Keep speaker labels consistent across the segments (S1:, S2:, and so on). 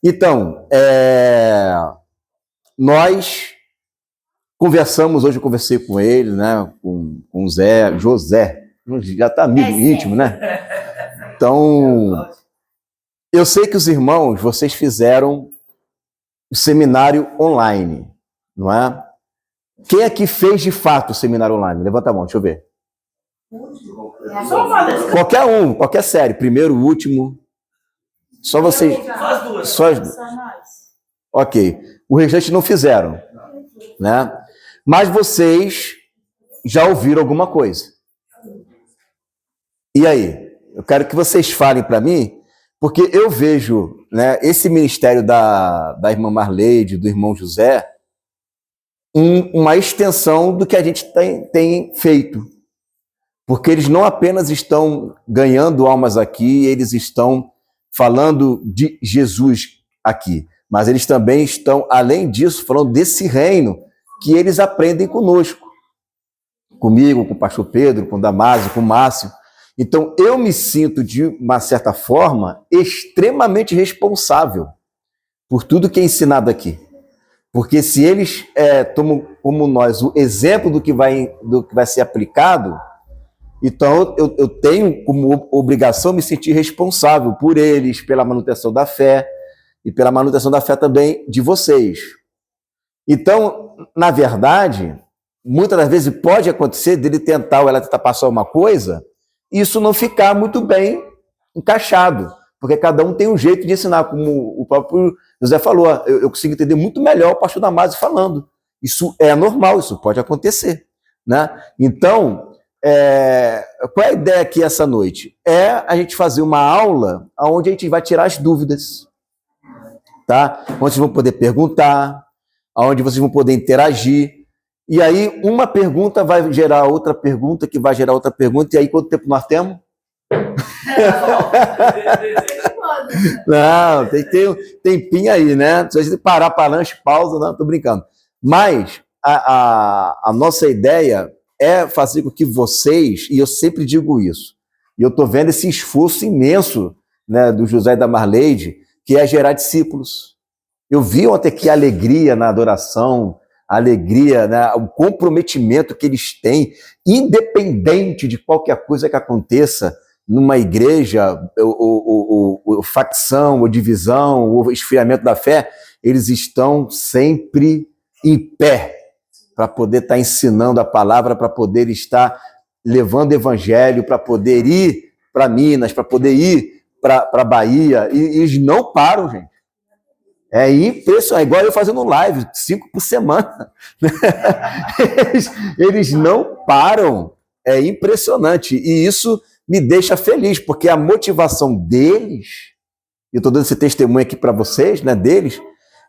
S1: Então, nós conversamos, hoje eu conversei com ele, né, com o José, já está amigo íntimo, né? Então, eu sei que os irmãos, vocês fizeram o seminário online, não é? Quem aqui fez de fato o seminário online? Levanta a mão, deixa eu ver. Qualquer um, qualquer série, primeiro, último. Só vocês. Só as duas. Ok. O restante não fizeram, né? Mas vocês já ouviram alguma coisa. E aí? Eu quero que vocês falem para mim, porque eu vejo, né, esse ministério da irmã Marleide, do irmão José, uma extensão do que a gente tem feito. Porque eles não apenas estão ganhando almas aqui, eles estão falando de Jesus aqui, mas eles também estão, além disso, falando desse reino que eles aprendem conosco. Comigo, com o pastor Pedro, com o Damásio, com o Márcio. Então, eu me sinto, de uma certa forma, extremamente responsável por tudo que é ensinado aqui. Porque se eles tomam como nós o exemplo do que vai ser aplicado, então eu tenho como obrigação me sentir responsável por eles, pela manutenção da fé e pela manutenção da fé também de vocês. Então, na verdade, muitas das vezes pode acontecer dele tentar ou ela tentar passar uma coisa e isso não ficar muito bem encaixado, porque cada um tem um jeito de ensinar, como o próprio José falou, eu consigo entender muito melhor o pastor Damásio falando. Isso é normal, isso pode acontecer, né? Então, qual é a ideia aqui essa noite? É a gente fazer uma aula onde a gente vai tirar as dúvidas, tá? Onde vocês vão poder perguntar, onde vocês vão poder interagir, e aí uma pergunta vai gerar outra pergunta, que vai gerar outra pergunta, e aí quanto tempo nós temos? Não, tem que ter um tempinho aí, né? Se a gente parar para lanche, pausa, não, tô brincando. Mas a nossa ideia é fazer com que vocês, e eu sempre digo isso, e eu estou vendo esse esforço imenso, né, do José e da Marleide, que é gerar discípulos. Eu vi ontem aqui a alegria na adoração, a alegria, né, o comprometimento que eles têm, independente de qualquer coisa que aconteça numa igreja, ou facção, ou divisão, ou esfriamento da fé, eles estão sempre em pé para poder estar ensinando a palavra, para poder estar levando o evangelho, para poder ir para Minas, para poder ir para a Bahia, e eles não param, gente. É impressionante, igual eu fazendo live, 5 por semana. Eles não param, é impressionante, e isso me deixa feliz, porque a motivação deles, eu estou dando esse testemunho aqui para vocês, né, deles,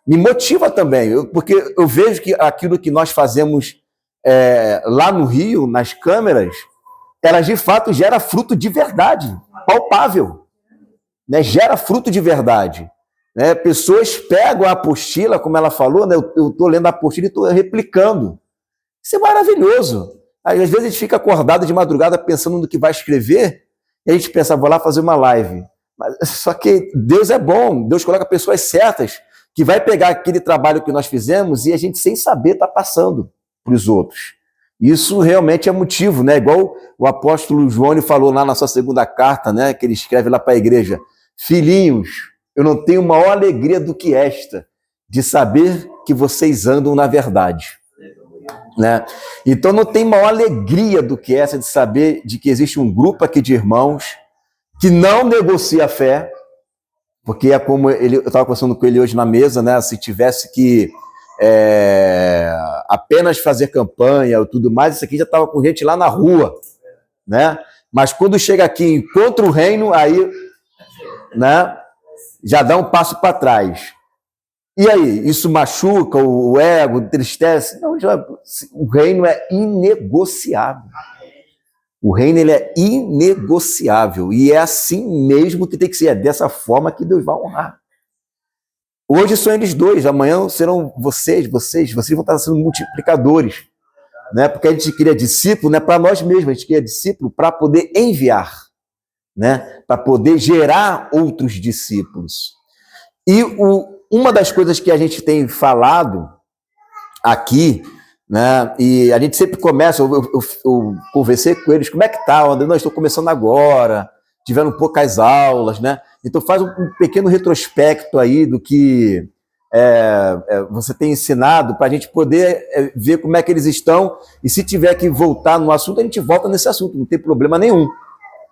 S1: me motiva também, porque eu vejo que aquilo que nós fazemos lá no Rio, nas câmeras, elas de fato gera fruto de verdade, palpável, né? Gera fruto de verdade. Né? Pessoas pegam a apostila, como ela falou, né? Eu estou lendo a apostila e estou replicando. Isso é maravilhoso. Às vezes a gente fica acordado de madrugada pensando no que vai escrever, e a gente pensa, vou lá fazer uma live. Só que Deus é bom, Deus coloca pessoas certas, que vai pegar aquele trabalho que nós fizemos e a gente, sem saber, está passando para os outros. Isso realmente é motivo, né? Igual o apóstolo João falou lá na sua segunda carta, né? Que ele escreve lá para a igreja: filhinhos, eu não tenho maior alegria do que esta, de saber que vocês andam na verdade. Né? Então não tem maior alegria do que essa de saber de que existe um grupo aqui de irmãos que não negocia a fé, porque é como eu estava conversando com ele hoje na mesa, né? Se tivesse que apenas fazer campanha e tudo mais, isso aqui já estava com gente lá na rua, né? Mas quando chega aqui e encontra o reino, aí, né, já dá um passo para trás. E aí, isso machuca o ego, entristece? Não, o reino é inegociável. O reino ele é inegociável. E é assim mesmo que tem que ser. É dessa forma que Deus vai honrar. Hoje são eles dois, amanhã serão vocês vão estar sendo multiplicadores. Né? Porque a gente cria discípulo, não é para nós mesmos, a gente cria discípulo para poder enviar, né? Para poder gerar outros discípulos. E uma das coisas que a gente tem falado aqui, né, e a gente sempre começa, eu conversei com eles, como é que tá? Não, estou começando agora, tiveram poucas aulas, né? Então faz um pequeno retrospecto aí do que você tem ensinado para a gente poder ver como é que eles estão, e se tiver que voltar no assunto, a gente volta nesse assunto, não tem problema nenhum,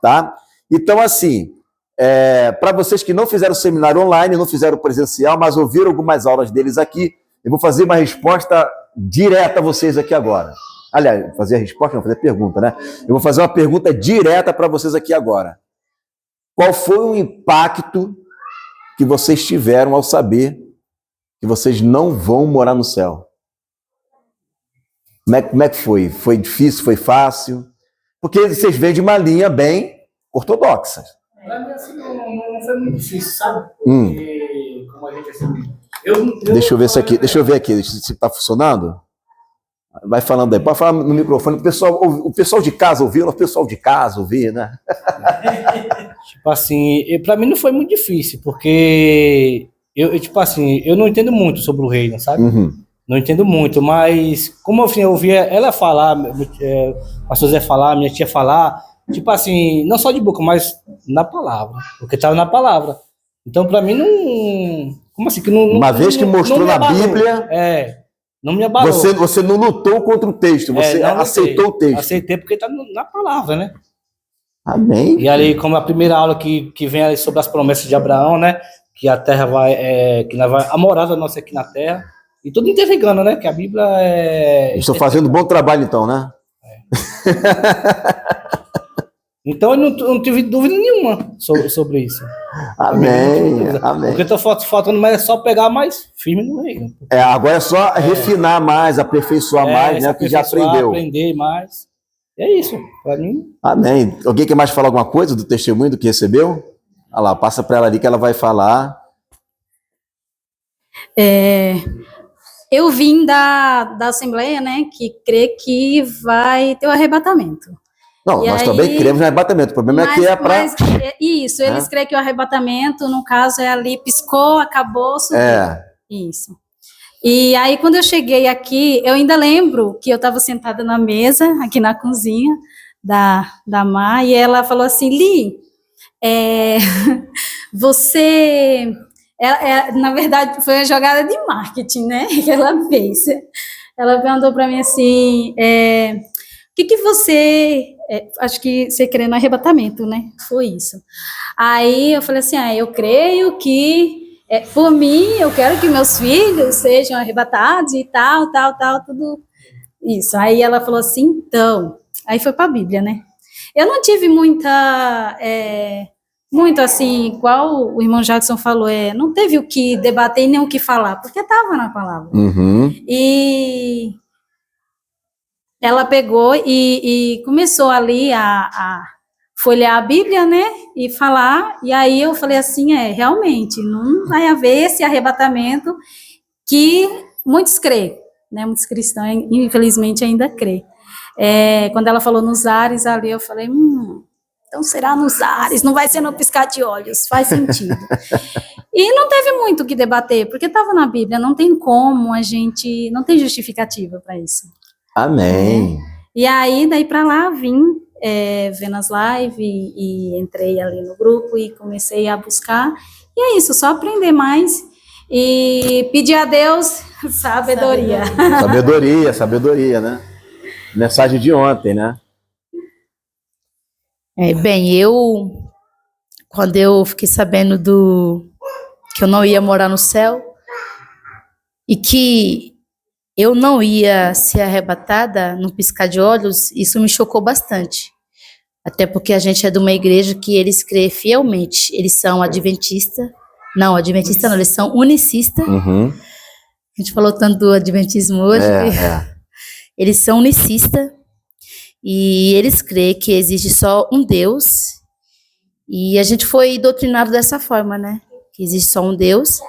S1: tá? Então, assim, para vocês que não fizeram seminário online, não fizeram presencial, mas ouviram algumas aulas deles aqui, eu vou fazer uma resposta direta a vocês aqui agora. Aliás, fazer a resposta, não fazer a pergunta, né? Eu vou fazer uma pergunta direta para vocês aqui agora. Qual foi o impacto que vocês tiveram ao saber que vocês não vão morar no céu? Como é que foi? Foi difícil? Foi fácil? Porque vocês vêm de uma linha bem ortodoxa.
S2: Para mim, assim, não foi muito difícil, sabe? Porque, como a gente assim...
S1: Deixa eu ver isso aqui, deixa eu ver aqui se está funcionando. Vai falando aí, pode falar no microfone. O pessoal de casa ouviu, o pessoal de casa ouviu, né?
S2: Tipo assim, para mim não foi muito difícil, porque tipo assim, eu não entendo muito sobre o reino, sabe? Não entendo muito, mas como eu ouvia ela falar, o pastor Zé falar, minha tia falar, tipo assim, não só de boca, mas na palavra, porque estava na palavra. Então, para mim, não... Como assim? Que não,
S1: uma vez que mostrou na Bíblia...
S2: Não me abalou.
S1: Você não lutou contra o texto, você aceitou o texto.
S2: Aceitei porque está na palavra, né?
S1: Amém.
S2: E ali, como a primeira aula que vem ali sobre as promessas de Abraão, né? Que a terra vai... a morada nossa aqui na terra. E tudo interligando, né? Que a Bíblia
S1: Estou fazendo um bom trabalho, então, né?
S2: Então, eu não tive dúvida nenhuma sobre isso.
S1: Amém, amém.
S2: Porque está faltando mais, é só pegar mais firme no reino.
S1: Agora é só refinar mais, aperfeiçoar mais, né? O que já aprendeu.
S2: Aprender mais. É isso, para mim.
S1: Amém. Alguém quer mais falar alguma coisa do testemunho, do que recebeu? Olha lá, passa para ela ali que ela vai falar.
S3: Eu vim da Assembleia, né, que crê que vai ter o arrebatamento.
S1: Não, nós também cremos no arrebatamento. O problema é que é para...
S3: Isso, eles creem que o arrebatamento, no caso, é ali, piscou, acabou, subiu. Isso. E aí, quando eu cheguei aqui, eu ainda lembro que eu estava sentada na mesa, aqui na cozinha da Má, e ela falou assim, Li, você... na verdade, foi uma jogada de marketing, né, que ela fez. Ela perguntou para mim assim, o que você... acho que você crê no arrebatamento, né? Foi isso. Aí eu falei assim, eu creio que, por mim, eu quero que meus filhos sejam arrebatados e tal, tudo isso. Aí ela falou assim, então... Aí foi para a Bíblia, né? Eu não tive muito assim, igual o irmão Jackson falou, não teve o que debater nem o que falar, porque estava na palavra. E... ela pegou e começou ali a folhear a Bíblia, né, e falar, e aí eu falei assim, realmente, não vai haver esse arrebatamento que muitos creem, né, muitos cristãos, infelizmente, ainda creem. Quando ela falou nos ares ali, eu falei, então será nos ares, não vai ser no piscar de olhos, faz sentido. E não teve muito o que debater, porque estava na Bíblia, não tem como a gente, não tem justificativa para isso.
S1: Amém.
S3: E aí, daí para lá, vim vendo as lives e entrei ali no grupo e comecei a buscar. E é isso, só aprender mais e pedir a Deus sabedoria.
S1: Sabedoria, né? Mensagem de ontem, né?
S4: Bem, quando eu fiquei sabendo que eu não ia morar no céu e que eu não ia ser arrebatada no piscar de olhos, isso me chocou bastante. Até porque a gente é de uma igreja que eles creem fielmente. Eles são adventistas. Não, adventista não, eles são unicistas. A gente falou tanto do adventismo hoje. Eles são unicistas. E eles creem que existe só um Deus. E a gente foi doutrinado dessa forma, né? Que existe só um Deus.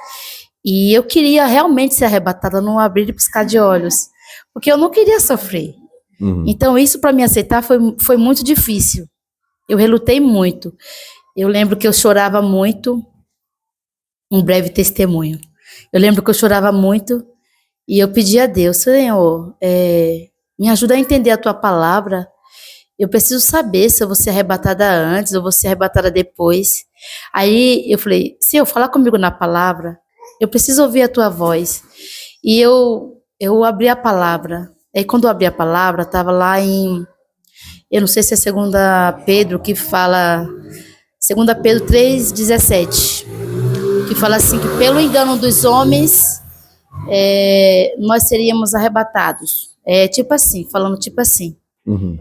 S4: E eu queria realmente ser arrebatada num abrir e piscar de olhos, porque eu não queria sofrer. Então, isso para me aceitar foi muito difícil. Eu relutei muito. Eu lembro que eu chorava muito. um breve testemunho. Eu lembro que eu chorava muito e eu pedi a Deus, Senhor, me ajuda a entender a tua palavra. Eu preciso saber se eu vou ser arrebatada antes ou vou ser arrebatada depois. Aí eu falei, Senhor, fala comigo na palavra. Eu preciso ouvir a tua voz. E eu abri a palavra. Aí quando eu abri a palavra, estava lá em... Eu não sei se é 2 Pedro que fala... 2 Pedro 3,17. Que fala assim, que pelo engano dos homens, nós seríamos arrebatados. Tipo assim, falando tipo assim.
S1: Uhum.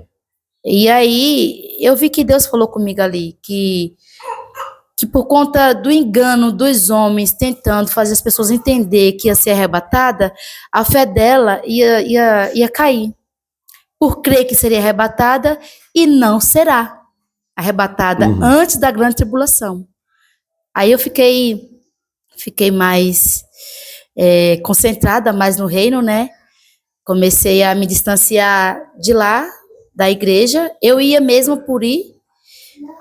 S4: E aí, eu vi que Deus falou comigo ali, que por conta do engano dos homens tentando fazer as pessoas entender que ia ser arrebatada, a fé dela ia cair. Por crer que seria arrebatada e não será arrebatada antes da grande tribulação. Aí eu fiquei mais concentrada mais no reino, né? Comecei a me distanciar de lá, da igreja. Eu ia mesmo por ir,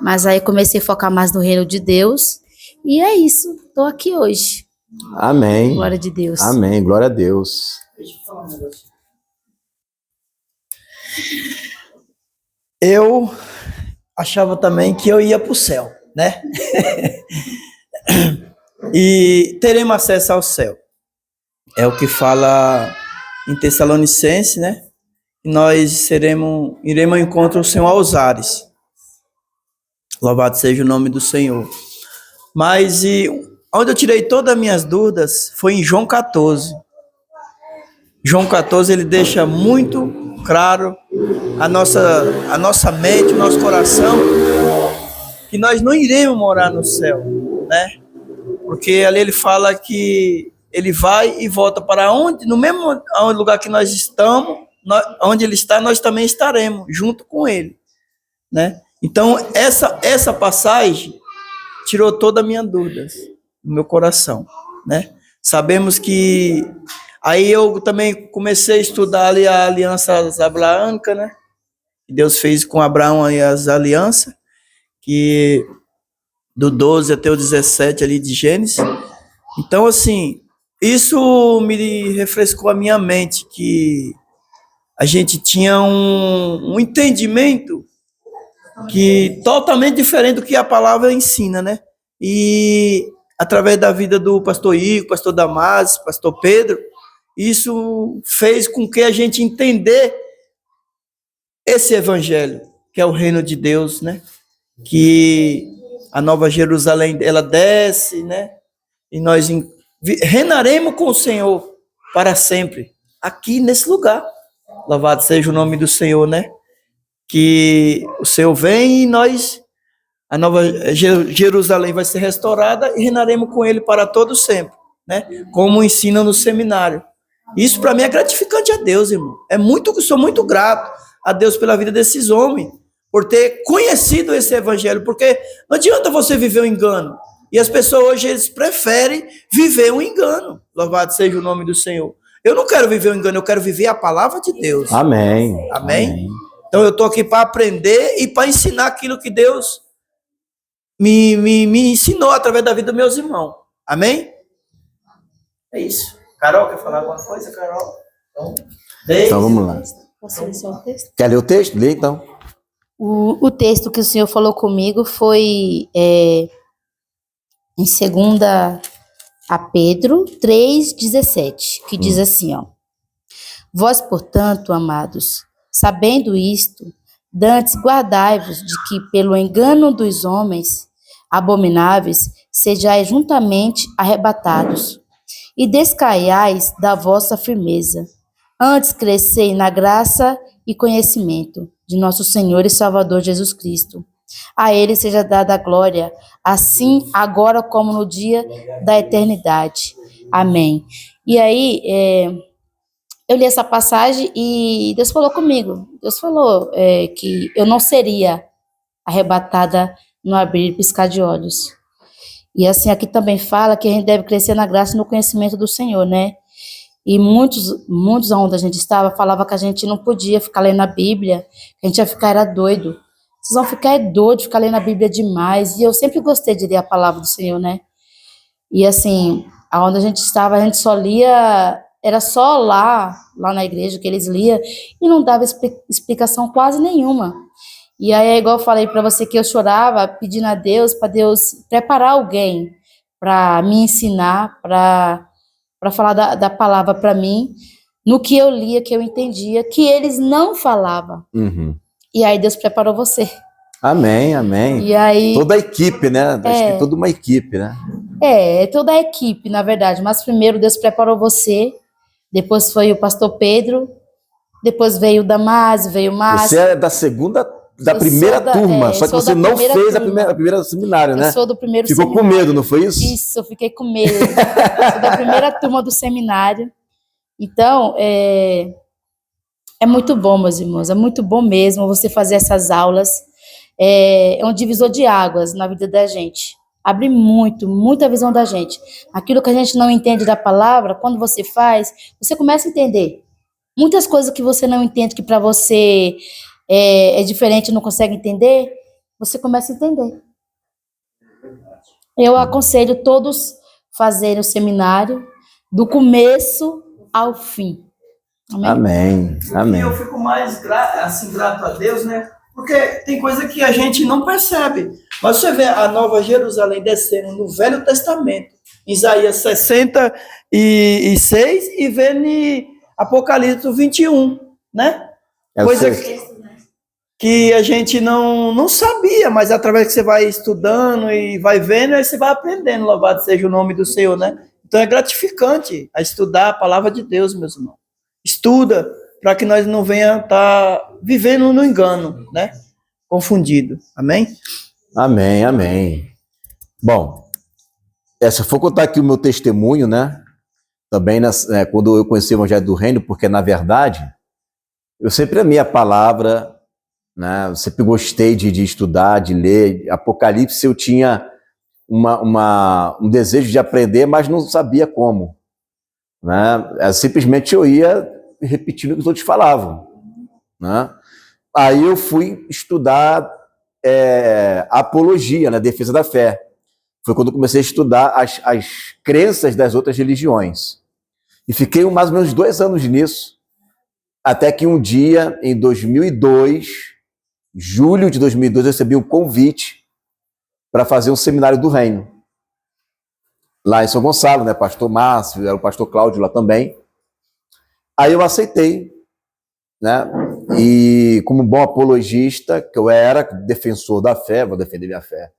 S4: mas aí comecei a focar mais no reino de Deus. E é isso, estou aqui hoje.
S1: Amém.
S4: Glória de Deus.
S1: Amém, glória a Deus.
S2: Deixa eu falar um negócio.
S5: Eu achava também que eu ia para o céu, né? E teremos acesso ao céu. É o que fala em Tessalonicenses, né? Nós iremos ao encontro do Senhor aos ares. Louvado seja o nome do Senhor. Mas onde eu tirei todas as minhas dúvidas foi em João 14. João 14, ele deixa muito claro a nossa mente, o nosso coração, que nós não iremos morar no céu, né? Porque ali ele fala que ele vai e volta para onde, no mesmo lugar que nós estamos, onde ele está, nós também estaremos junto com ele, né? Então essa passagem tirou toda a minha dúvida do meu coração, né? Sabemos que aí eu também comecei a estudar ali a aliança abraâmica, né? Que Deus fez com Abraão aí as alianças, que do 12 até o 17 ali de Gênesis. Então, assim, isso me refrescou a minha mente, que a gente tinha um entendimento que totalmente diferente do que a palavra ensina, né? E através da vida do pastor Igor, pastor Damásio, pastor Pedro, isso fez com que a gente entender esse evangelho, que é o reino de Deus, né? Que a Nova Jerusalém, ela desce, né? E nós reinaremos com o Senhor para sempre, aqui nesse lugar. Louvado seja o nome do Senhor, né? Que o Senhor vem e a Nova Jerusalém vai ser restaurada e reinaremos com Ele para todo sempre, né? Como ensina no seminário. Isso para mim é gratificante a Deus, irmão. Sou muito grato a Deus pela vida desses homens, por ter conhecido esse evangelho, porque não adianta você viver um engano. E as pessoas hoje, eles preferem viver um engano. Louvado seja o nome do Senhor. Eu não quero viver um engano, eu quero viver a palavra de Deus.
S1: Amém.
S5: Amém?
S1: Amém.
S5: Então eu estou aqui para aprender e para ensinar aquilo que Deus me ensinou através da vida dos meus irmãos. Amém? É isso. Carol, quer falar alguma coisa, Carol?
S1: Então vamos lá.
S4: Posso ler só o texto?
S1: Quer ler o texto? Lê então.
S4: O texto que o Senhor falou comigo foi em 2 a Pedro 3,17, que diz assim, ó: Vós, portanto, amados, sabendo isto, dantes guardai-vos de que, pelo engano dos homens abomináveis, sejais juntamente arrebatados, e descaiais da vossa firmeza. Antes crescei na graça e conhecimento de nosso Senhor e Salvador Jesus Cristo. A Ele seja dada a glória, assim agora como no dia da eternidade. Amém. E aí, eu li essa passagem e Deus falou comigo. Deus falou que eu não seria arrebatada no abrir e piscar de olhos. E assim, aqui também fala que a gente deve crescer na graça e no conhecimento do Senhor, né? E muitos onde a gente estava, falava que a gente não podia ficar lendo a Bíblia, que a gente ia ficar era doido. Vocês vão ficar doidos, ficar lendo a Bíblia demais. E eu sempre gostei de ler a palavra do Senhor, né? E assim, aonde a gente estava, a gente só lia, era só lá na igreja que eles liam, e não dava explicação quase nenhuma. E aí, é igual eu falei para você, que eu chorava pedindo a Deus, para Deus preparar alguém para me ensinar, para falar da palavra para mim, no que eu lia, que eu entendia, que eles não falavam.
S1: Uhum.
S4: E aí Deus preparou você.
S1: Amém, amém.
S4: E aí,
S1: toda a equipe, né? Acho que toda uma equipe, né?
S4: É toda a equipe, na verdade. Mas primeiro Deus preparou você, depois foi o pastor Pedro, depois veio o Damásio, veio o Márcio.
S1: Você é da primeira turma, só que você não fez a primeira seminário, né?
S4: Eu sou do primeiro
S1: seminário. Ficou com medo, não foi isso?
S4: Isso, eu fiquei com medo. Sou da primeira turma do seminário. Então, é muito bom, meus irmãos, é muito bom mesmo você fazer essas aulas. É um divisor de águas na vida da gente. Abre muita visão da gente. Aquilo que a gente não entende da palavra, quando você faz, você começa a entender. Muitas coisas que você não entende, que para você é diferente, não consegue entender, você começa a entender. Eu aconselho todos fazerem o seminário do começo ao fim. Amém?
S1: Amém, amém.
S5: E eu fico mais grato a Deus, né? Porque tem coisa que a gente não percebe. Mas você vê a Nova Jerusalém descendo no Velho Testamento, Isaías 66, e vê em Apocalipse 21, né? Coisa que a gente não sabia, mas através que você vai estudando e vai vendo, aí você vai aprendendo, louvado seja o nome do Senhor, né? Então é gratificante a estudar a palavra de Deus, meus irmãos. Estuda para que nós não venhamos estar vivendo no engano, né? Confundido. Amém?
S1: Amém, amém. Bom, se eu for contar aqui o meu testemunho, né? Também quando eu conheci o Evangelho do Reino, porque na verdade eu sempre amei a palavra, né? Eu sempre gostei de estudar, de ler. Apocalipse eu tinha um desejo de aprender, mas não sabia como, né? Simplesmente eu ia repetindo o que os outros falavam, né? Aí eu fui estudar apologia, né? Defesa da fé. Foi quando eu comecei a estudar as crenças das outras religiões. E fiquei mais ou menos 2 anos nisso, até que um dia, em 2002, julho de 2002, eu recebi um convite para fazer um seminário do Reino. Lá em São Gonçalo, né? Pastor Márcio, era o pastor Cláudio lá também. Aí eu aceitei, né? E como bom apologista, que eu era defensor da fé, vou defender minha fé,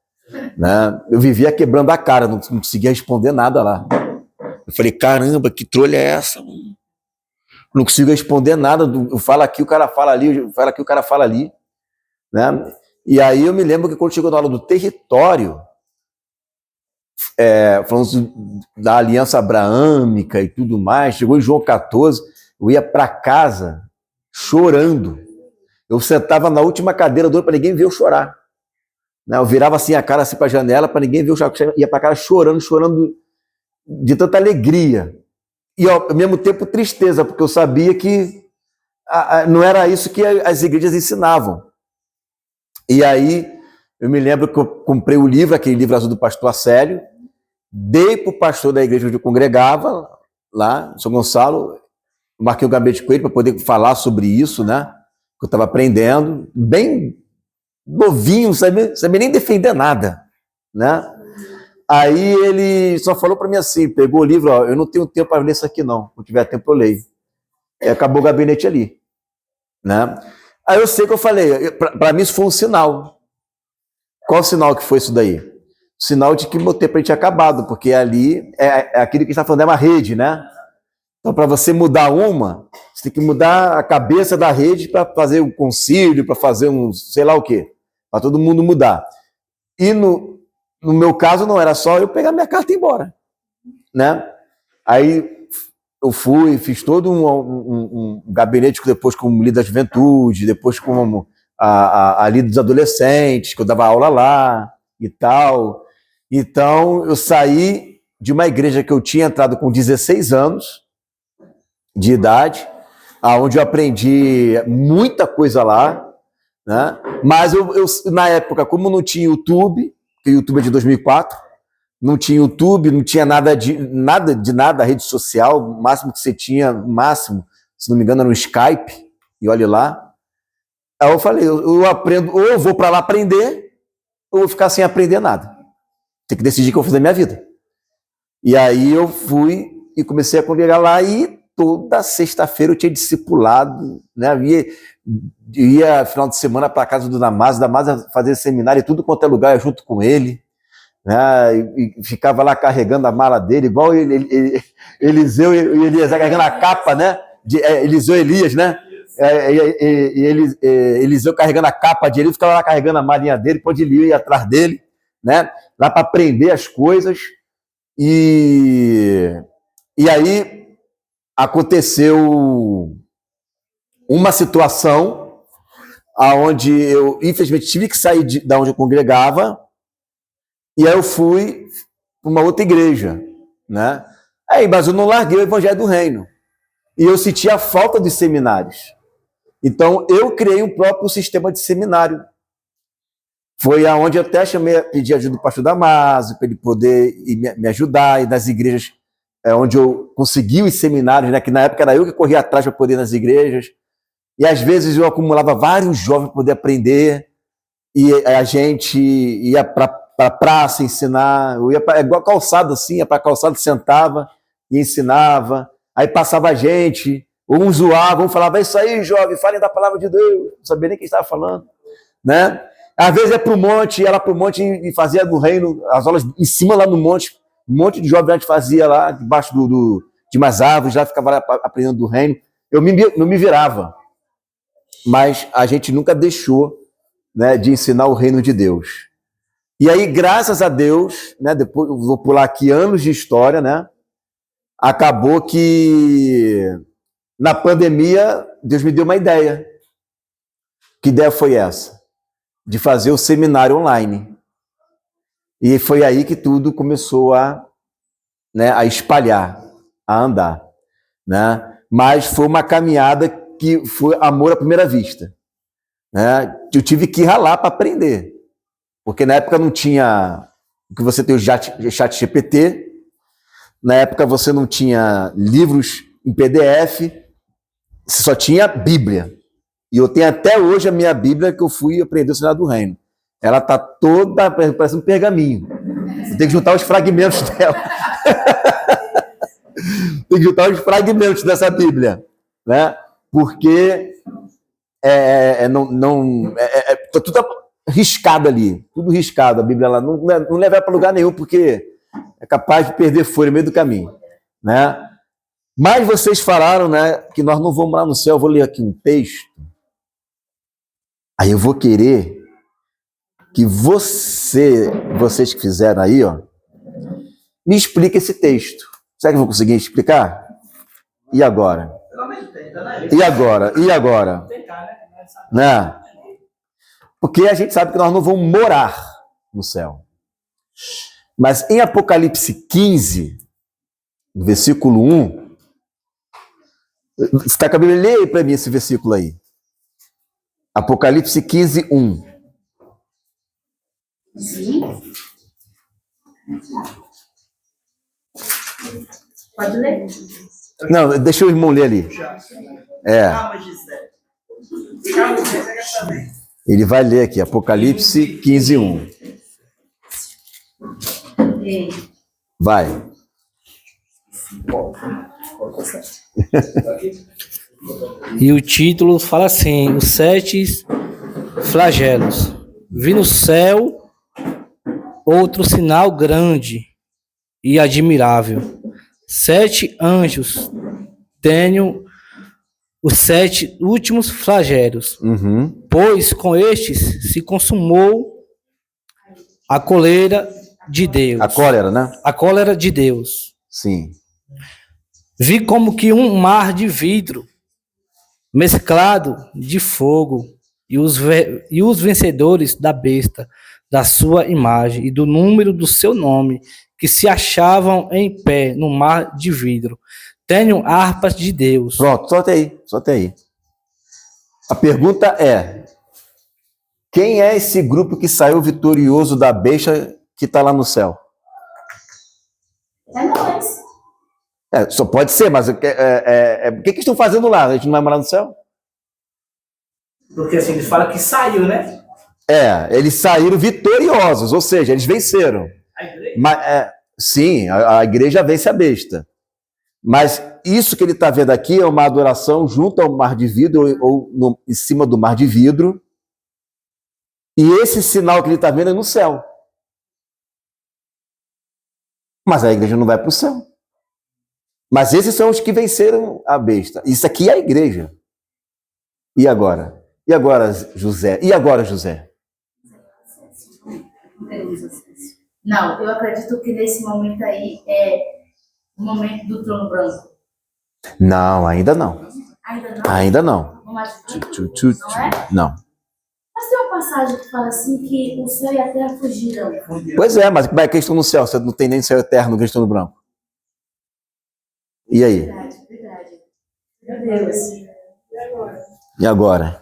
S1: né? Eu vivia quebrando a cara, não conseguia responder nada lá. Eu falei, caramba, que trolha é essa? Não consigo responder nada, eu falo aqui, o cara fala ali, eu falo aqui, o cara fala ali, né? E aí eu me lembro que quando chegou na aula do território, falando da aliança abraâmica e tudo mais, chegou em João 14, eu ia para casa chorando. Eu sentava na última cadeira do para ninguém ver eu chorar, né? Eu virava assim a cara assim para a janela para ninguém ver eu chorar. Ia para casa chorando de tanta alegria e ao mesmo tempo tristeza, porque eu sabia que não era isso que as igrejas ensinavam. E aí eu me lembro que eu comprei o livro, aquele livro azul do pastor Acélio, dei para o pastor da igreja onde eu congregava, lá em São Gonçalo, marquei o gabinete com ele para poder falar sobre isso, né? Que eu estava aprendendo, bem novinho, não sabia nem defender nada, né? Aí ele só falou para mim assim, pegou o livro, ó, eu não tenho tempo para ler isso aqui não, se tiver tempo eu leio. E acabou o gabinete ali, né? Aí eu sei que eu falei, para mim isso foi um sinal. Qual o sinal que foi isso daí? O sinal de que meu tempo tinha acabado, porque ali é aquilo que a gente está falando, é uma rede, né? Então, para você mudar você tem que mudar a cabeça da rede para fazer um concílio, para fazer um sei lá o quê, para todo mundo mudar. E no meu caso não era só eu pegar minha carta e ir embora, né? Aí eu fui, fiz todo um gabinete depois como líder da juventude, depois como a líder dos adolescentes, que eu dava aula lá e tal. Então eu saí de uma igreja que eu tinha entrado com 16 anos de idade, onde eu aprendi muita coisa lá, né? Mas eu na época, como não tinha YouTube, porque o YouTube é de 2004, não tinha YouTube, não tinha nada de nada, rede social, o máximo que você tinha, se não me engano, era um Skype, e olhe lá. Aí eu falei, eu aprendo, ou eu vou para lá aprender, ou eu vou ficar sem aprender nada. Tem que decidir o que eu vou fazer da minha vida. E aí eu fui e comecei a congregar lá, e toda sexta-feira eu tinha discipulado, né? Ia final de semana para a casa do Damásio fazer seminário, tudo quanto é lugar, junto com ele, né? E ficava lá carregando a mala dele, igual Eliseu e Elias carregando a capa, né? Eliseu e Elias, né? Eliseu carregando a capa de ele, ficava lá carregando a malinha dele, pode ir atrás dele, né? Lá para aprender as coisas. E aí aconteceu uma situação onde eu, infelizmente, tive que sair da onde eu congregava, e aí eu fui para uma outra igreja, né? Mas eu não larguei o Evangelho do Reino. E eu senti a falta de seminários. Então, eu criei um próprio sistema de seminário. Foi aonde eu até pedi ajuda do pastor Damásio, para ele poder me ajudar, e nas igrejas onde eu consegui os seminários, né, que na época era eu que corria atrás para poder ir nas igrejas, e às vezes eu acumulava vários jovens para poder aprender, e a gente ia para a praça ensinar, eu ia igual calçado assim, ia para a calçada, sentava e ensinava, aí passava a gente, um zoava, um falava, é isso aí, jovem, falem da palavra de Deus, não sabia nem quem estava falando, né? Às vezes ia para o monte, ia lá para o monte e fazia do reino, as aulas em cima lá no monte, um monte de jovens a gente fazia lá, debaixo de umas árvores, já ficava lá aprendendo do reino. Eu me virava, mas a gente nunca deixou, né, de ensinar o reino de Deus. E aí, graças a Deus, né, depois eu vou pular aqui anos de história, né, acabou que na pandemia Deus me deu uma ideia. Que ideia foi essa? De fazer o seminário online. E foi aí que tudo começou a espalhar, a andar, né? Mas foi uma caminhada que foi amor à primeira vista, né? Eu tive que ralar para aprender, porque na época não tinha o que você tem o chat GPT, na época você não tinha livros em PDF, você só tinha Bíblia. E eu tenho até hoje a minha Bíblia que eu fui aprender o Seminário do Reino. Ela está toda, parece um pergaminho. Eu tenho que juntar os fragmentos dela. Tem que juntar os fragmentos dessa Bíblia, né? Porque tá tudo riscado ali, tudo riscado. A Bíblia ela não leva para lugar nenhum, porque é capaz de perder folha no meio do caminho, né? Mas vocês falaram, né, que nós não vamos lá no céu. Eu vou ler aqui um texto. Aí eu vou querer que vocês que fizeram aí, ó, me expliquem esse texto. Será que eu vou conseguir explicar? E agora? E agora? E agora? Né? Porque a gente sabe que nós não vamos morar no céu. Mas em Apocalipse 15, versículo 1, você está com a Bíblia? Lê aí para mim esse versículo aí. Apocalipse 15, 1.
S4: Sim. Pode ler?
S1: Não, deixa o irmão ler ali. Ele vai ler aqui, Apocalipse 15, 1. Vai.
S2: E o título fala assim: os 7 flagelos. Vi no céu outro sinal grande e admirável. 7 anjos tenho os 7 últimos flagelos. Pois com estes se consumou a cólera de Deus.
S1: A cólera, né?
S2: A cólera de Deus.
S1: Sim.
S2: Vi como que um mar de vidro mesclado de fogo, e os vencedores da besta, da sua imagem e do número do seu nome, que se achavam em pé no mar de vidro, tenham harpas de Deus.
S1: Pronto, solta aí. A pergunta é: quem é esse grupo que saiu vitorioso da besta que está lá no céu? Só pode ser, mas o que estão fazendo lá? A gente não vai morar no céu?
S2: Porque assim, eles falam que saiu, né?
S1: Eles saíram vitoriosos, ou seja, eles venceram.
S2: A igreja?
S1: Mas, sim, a igreja vence a besta. Mas isso que ele está vendo aqui é uma adoração junto ao mar de vidro ou em cima do mar de vidro. E esse sinal que ele está vendo é no céu. Mas a igreja não vai para o céu. Mas esses são os que venceram a besta. Isso aqui é a igreja. E agora? E agora, José? E agora, José?
S4: Não, eu acredito que nesse momento aí é o momento do trono branco.
S1: Não, ainda não.
S4: Ainda não?
S1: Ainda não.
S4: Não é?
S1: Não.
S4: Mas tem uma passagem que fala assim que o céu e a terra fugiram.
S1: Pois mas como é que eles estão no céu? Você não tem nem céu eterno, que eles estão no branco. E aí?
S4: Verdade. Meu Deus.
S1: E agora?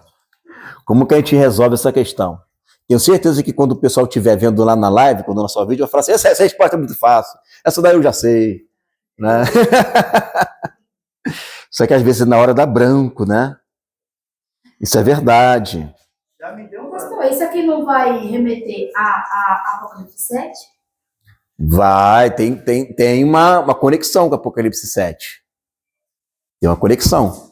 S1: Como que a gente resolve essa questão? Tenho certeza que quando o pessoal estiver vendo lá na live, quando lançar o vídeo, vai falar assim, essa resposta é muito fácil. Essa daí eu já sei. Né? Só que às vezes na hora dá branco, né? Isso é verdade.
S4: Pastor, isso aqui não vai remeter a Apocalipse 7?
S1: Vai, tem uma conexão com Apocalipse 7. Tem uma conexão.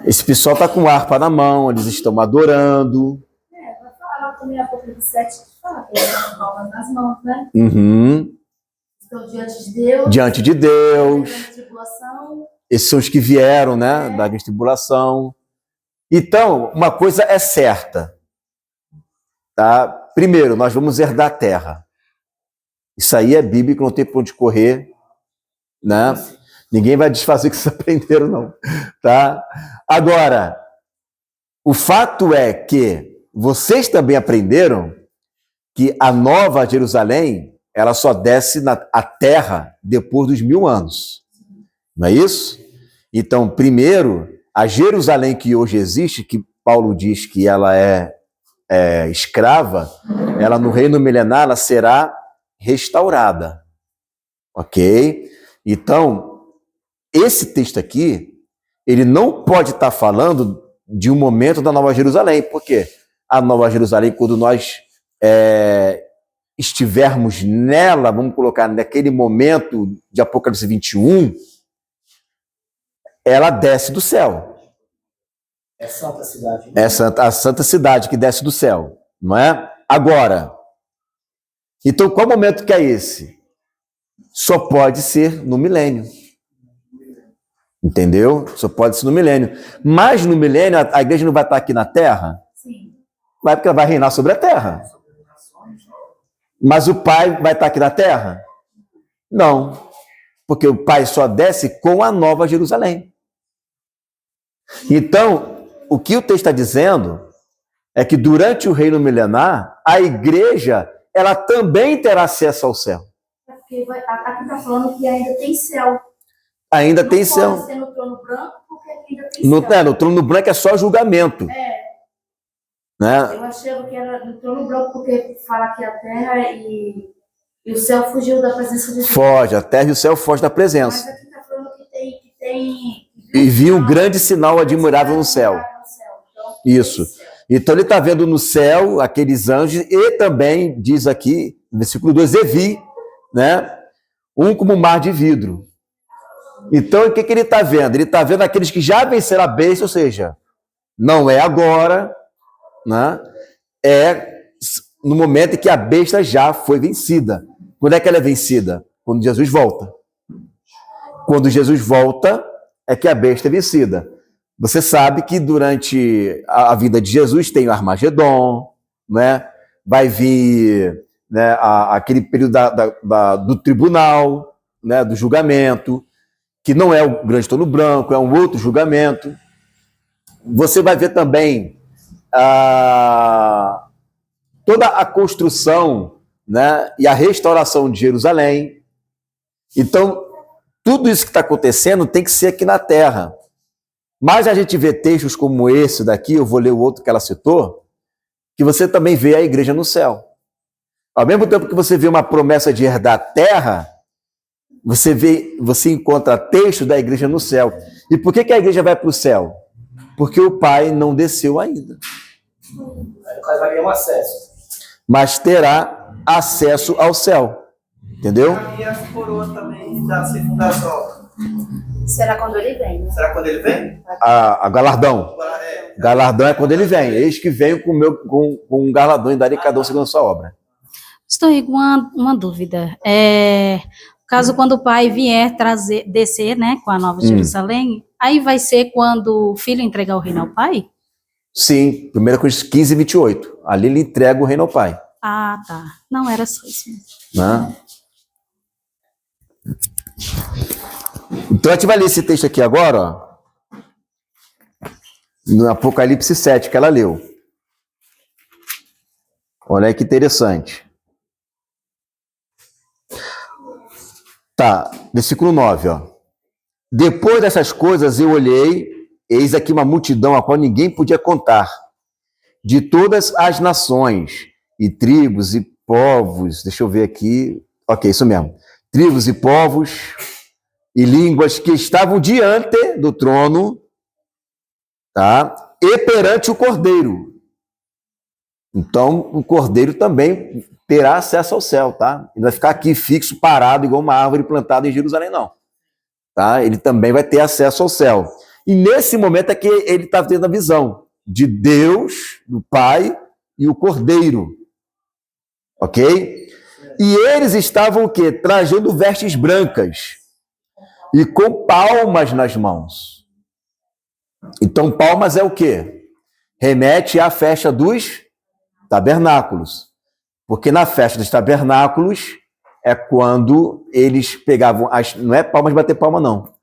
S1: Esse pessoal está com harpa na mão, eles estão adorando.
S4: Vai falar também Apocalipse 7, que fala que eles estão com palmas nas mãos, né?
S1: Uhum.
S4: Estão diante de Deus.
S1: Diante de Deus.
S4: Tribulação.
S1: Esses são os que vieram, né, da grande tribulação. Então, uma coisa é certa. Tá? Primeiro, nós vamos herdar a terra. Isso aí é bíblico, não tem por onde correr. Né? Ninguém vai desfazer o que vocês aprenderam, não. Tá? Agora, o fato é que vocês também aprenderam que a Nova Jerusalém, ela só desce na terra depois dos 1000 anos. Não é isso? Então, primeiro, a Jerusalém que hoje existe, que Paulo diz que ela é escrava, ela no reino milenar, ela será restaurada. Ok? Então, esse texto aqui, ele não pode estar falando de um momento da Nova Jerusalém, porque a Nova Jerusalém, quando nós estivermos nela, vamos colocar naquele momento de Apocalipse 21, ela desce do céu.
S2: É santa cidade. Né?
S1: É a santa cidade que desce do céu, não é? Agora, então qual momento que é esse? Só pode ser no milênio. Entendeu? Só pode ser no milênio. Mas no milênio, a igreja não vai estar aqui na terra?
S4: Sim.
S1: Vai, porque ela vai reinar sobre a terra. Mas o Pai vai estar aqui na terra? Não. Porque o Pai só desce com a Nova Jerusalém. Então, o que o texto está dizendo é que durante o reino milenar, a igreja, ela também terá acesso ao céu.
S4: Porque aqui está falando que ainda tem céu.
S1: Ainda tem céu.
S4: Não pode ser no trono branco, porque ainda tem céu.
S1: No trono branco é só julgamento. Né?
S4: Eu achei que era no trono branco, porque fala que a terra e o céu fugiu da presença de Deus.
S1: Foge, a terra e o céu fogem da presença.
S4: Mas aqui está falando que tem...
S1: E viu um grande sinal admirável no céu.
S4: Então,
S1: Isso. Então ele está vendo no céu aqueles anjos e também, diz aqui, no versículo 2, e vi, né? Um como um mar de vidro. Então, o que ele está vendo? Ele está vendo aqueles que já venceram a besta, ou seja, não é agora, né? É no momento em que a besta já foi vencida. Quando é que ela é vencida? Quando Jesus volta. Quando Jesus volta, é que a besta é vencida. Você sabe que durante a vida de Jesus tem o Armagedon, né? Vai vir, né, aquele período do tribunal, né, do julgamento, que não é o grande trono branco, é um outro julgamento. Você vai ver também toda a construção, né, e a restauração de Jerusalém. Então, tudo isso que está acontecendo tem que ser aqui na terra. Mas a gente vê textos como esse daqui, eu vou ler o outro que ela citou, que você também vê a igreja no céu. Ao mesmo tempo que você vê uma promessa de herdar a terra, você encontra texto da igreja no céu. E por que a igreja vai para o céu? Porque o Pai não desceu ainda.
S2: Aí o cara vai ter um acesso.
S1: Mas terá acesso ao céu. Entendeu?
S5: E as coroas também da segunda só.
S4: Será quando ele vem, né?
S5: Será quando ele vem?
S1: A galardão. Galardão é quando ele vem. Eis que venho com um galardão e darei cada um segundo a sua obra.
S3: Estou aí com uma dúvida. Caso quando o pai vier descer, né, com a Nova Jerusalém, aí vai ser quando o filho entregar o reino ao pai?
S1: Sim, 1 Coríntios 15, 28. Ali ele entrega o reino ao Pai.
S3: Ah, tá. Não era só isso mesmo.
S1: Né? Então a gente vai ler esse texto aqui agora, ó, no Apocalipse 7, que ela leu. Olha aí que interessante. Tá, versículo 9, ó. Depois dessas coisas eu olhei, eis aqui uma multidão a qual ninguém podia contar, de todas as nações, e tribos e povos, deixa eu ver aqui, ok, isso mesmo, tribos e povos e línguas que estavam diante do trono, tá? E perante o Cordeiro. Então, o Cordeiro também terá acesso ao céu, tá? Ele vai ficar aqui fixo, parado, igual uma árvore plantada em Jerusalém, não. Tá? Ele também vai ter acesso ao céu. E nesse momento é que ele está tendo a visão de Deus, do Pai e o Cordeiro. Ok? E eles estavam o quê? Trajando vestes brancas e com palmas nas mãos. Então, palmas é o quê? Remete à festa dos tabernáculos. Porque na festa dos tabernáculos é quando eles pegavam não é palmas bater palma, não.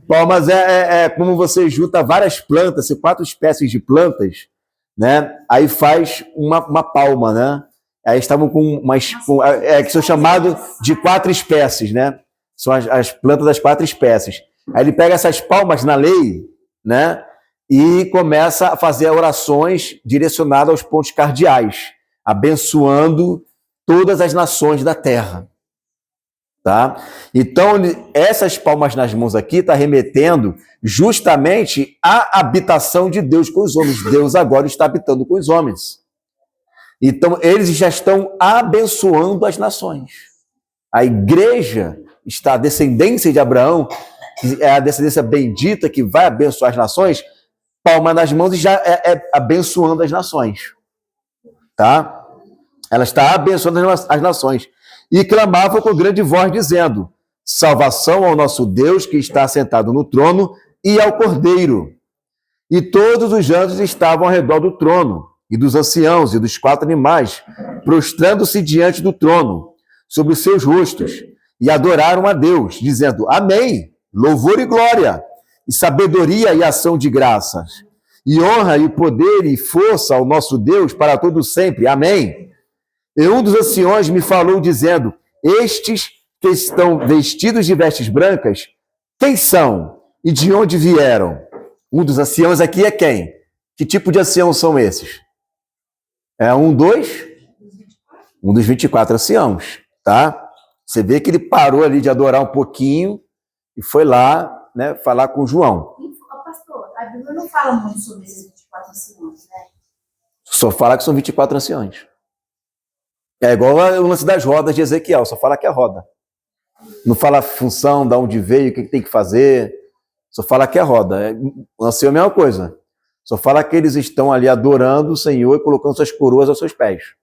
S1: Palmas é como você junta várias plantas, 4 espécies de plantas, né? Aí faz uma palma, né? Aí estavam que são chamados de 4 espécies, né? São as plantas das 4 espécies. Aí ele pega essas palmas na lei, né? E começa a fazer orações direcionadas aos pontos cardeais, abençoando todas as nações da terra. Tá? Então, essas palmas nas mãos aqui está remetendo justamente à habitação de Deus com os homens. Deus agora está habitando com os homens. Então, eles já estão abençoando as nações. A igreja está, a descendência de Abraão, que é a descendência bendita que vai abençoar as nações, palma nas mãos e já é abençoando as nações. Tá? Ela está abençoando as nações. E clamava com grande voz, dizendo: salvação ao nosso Deus que está sentado no trono e ao Cordeiro. E todos os anjos estavam ao redor do trono, e dos anciãos e dos 4 animais, prostrando-se diante do trono, sobre os seus rostos, e adoraram a Deus, dizendo: amém, louvor e glória, e sabedoria e ação de graças, e honra e poder e força ao nosso Deus para todo sempre. Amém. E um dos anciões me falou, dizendo: estes que estão vestidos de vestes brancas, quem são e de onde vieram? Um dos anciãos aqui é quem? Que tipo de ancião são esses? É um dos 24 anciãos, tá? Você vê que ele parou ali de adorar um pouquinho e foi lá, né, falar com João.
S4: Pastor, a Bíblia não fala muito sobre esses 24 anciões, né?
S1: Só fala que são 24 anciões. É igual o lance das rodas de Ezequiel, só fala que é roda. Não fala a função, de onde veio, o que tem que fazer. Só fala que é roda. O ancião é a mesma coisa. Só fala que eles estão ali adorando o Senhor e colocando suas coroas aos seus pés.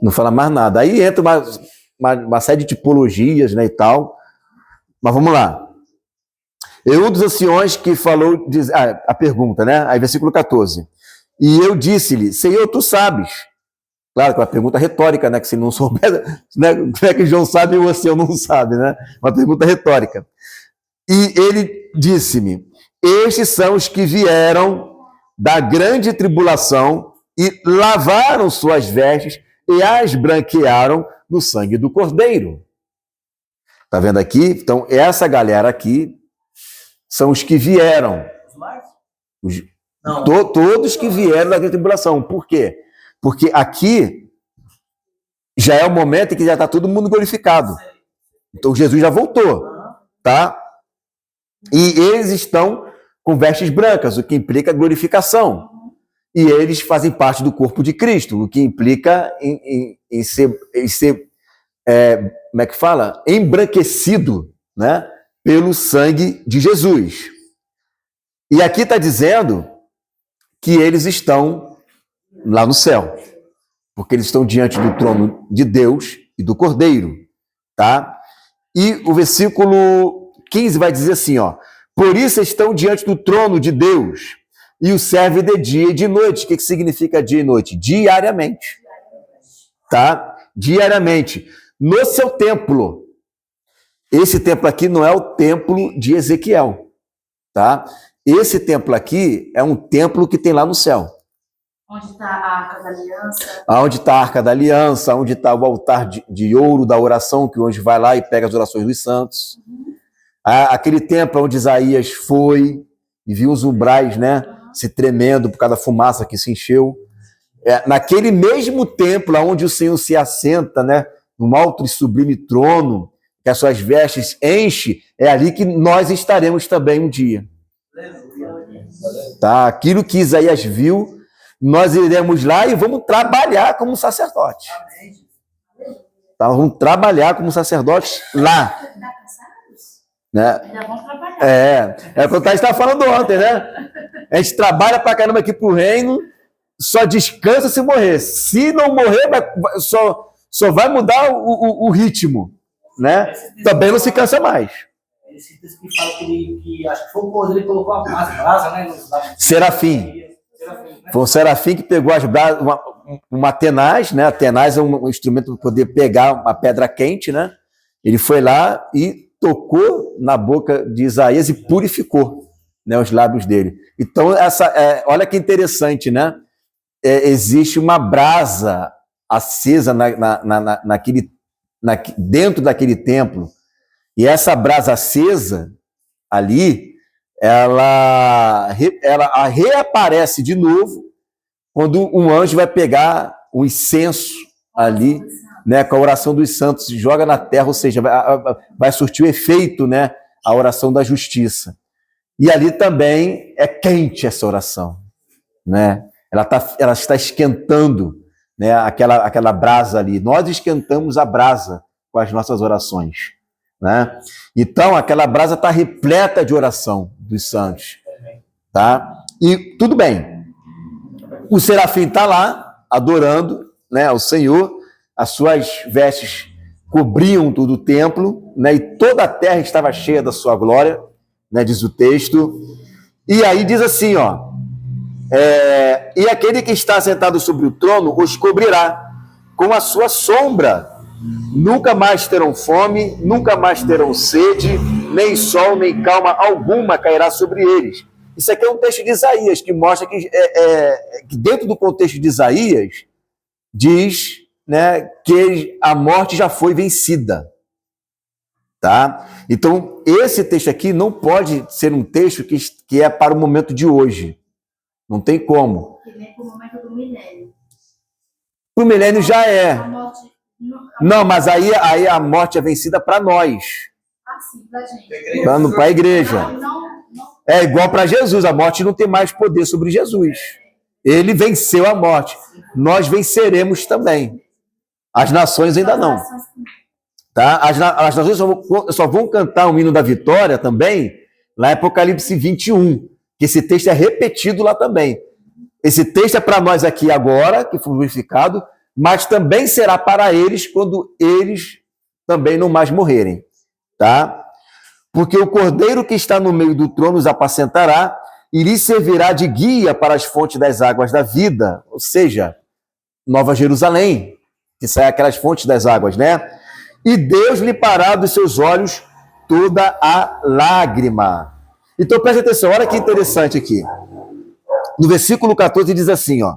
S1: Não fala mais nada. Aí entra uma série de tipologias, né, e tal. Mas vamos lá. E um dos anciões que falou, a pergunta, né? Aí versículo 14. E eu disse-lhe: Senhor, tu sabes. Claro que é uma pergunta retórica, né? Que se não souber, né? Como é que João sabe e o ancião não sabe, né? Uma pergunta retórica. E ele disse-me: estes são os que vieram da grande tribulação e lavaram suas vestes e as branquearam no sangue do Cordeiro. Tá vendo aqui? Então, essa galera aqui são os que vieram. Todos que vieram da grande tribulação. Por quê? Porque aqui já é o momento em que já está todo mundo glorificado. Então Jesus já voltou, tá? E eles estão com vestes brancas, o que implica glorificação. E eles fazem parte do corpo de Cristo, o que implica em ser como é que fala? Embranquecido, né? Pelo sangue de Jesus. E aqui está dizendo que eles estão lá no céu, porque eles estão diante do trono de Deus e do Cordeiro, tá? E o versículo 15 vai dizer assim, ó: por isso estão diante do trono de Deus e o serve de dia e de noite. O que significa dia e noite? Diariamente, tá? Diariamente, no seu templo. Esse templo aqui não é o templo de Ezequiel, tá? Esse templo aqui é um templo que tem lá no céu.
S4: Onde está a Arca da Aliança?
S1: Onde está a Arca da Aliança, onde está o altar de ouro da oração, que hoje vai lá e pega as orações dos santos. Aquele templo onde Isaías foi e viu os umbrais, né, se tremendo por causa da fumaça que se encheu. Naquele mesmo templo onde o Senhor se assenta, né, num alto e sublime trono, que as suas vestes enche, é ali que nós estaremos também um dia. Tá? Aquilo que Isaías viu, nós iremos lá e vamos trabalhar como sacerdote. Tá? Vamos trabalhar como sacerdotes lá. Né? É o que o Thaís estava falando ontem, né? A gente trabalha pra caramba aqui pro reino, só descansa se morrer. Se não morrer, só vai mudar o ritmo, né? Também não se cansa mais.
S2: Esse texto que fala que acho que foi o Cordeiro que colocou as brasas, né?
S1: Serafim. Foi o serafim que pegou as brasas, uma tenaz, né? A tenaz é um instrumento para poder pegar uma pedra quente, né? Ele foi lá e tocou na boca de Isaías e purificou, né, os lábios dele. Então, olha que interessante, né? Existe uma brasa acesa dentro daquele templo, e essa brasa acesa ali, ela reaparece de novo quando um anjo vai pegar o incenso ali, né, com a oração dos santos, joga na terra, ou seja, vai surtir o efeito, né, a oração da justiça. E ali também é quente essa oração, né? Ela está esquentando, né, aquela brasa ali. Nós esquentamos a brasa com as nossas orações, né? Então, aquela brasa está repleta de oração dos santos, tá? E tudo bem. O serafim está lá, adorando, né, o Senhor. As suas vestes cobriam todo o templo, né, e toda a terra estava cheia da sua glória, né, diz o texto. E aí diz assim, ó: e aquele que está sentado sobre o trono os cobrirá com a sua sombra. Nunca mais terão fome, nunca mais terão sede, nem sol, nem calma alguma cairá sobre eles. Isso aqui é um texto de Isaías, que mostra que dentro do contexto de Isaías, diz, né, que a morte já foi vencida. Tá? Então, esse texto aqui não pode ser um texto que é para o momento de hoje. Não tem como.
S4: Que vem para o momento do milênio.
S1: Para o milênio já é.
S4: A morte,
S1: Não, mas aí a morte é vencida para nós.
S4: sim, para a gente.
S1: Para a igreja.
S4: Não.
S1: É igual para Jesus. A morte não tem mais poder sobre Jesus. Ele venceu a morte. Nós venceremos também. As nações ainda não. Tá? As nações só vão cantar o hino da vitória também lá em Apocalipse 21, que esse texto é repetido lá também. Esse texto é para nós aqui agora, que foi glorificado, mas também será para eles quando eles também não mais morrerem. Tá? Porque o Cordeiro que está no meio do trono os apacentará e lhes servirá de guia para as fontes das águas da vida, ou seja, Nova Jerusalém, que sai aquelas fontes das águas, né? E Deus lhe parará dos seus olhos toda a lágrima. Então preste atenção, olha que interessante aqui. No versículo 14 diz assim, ó: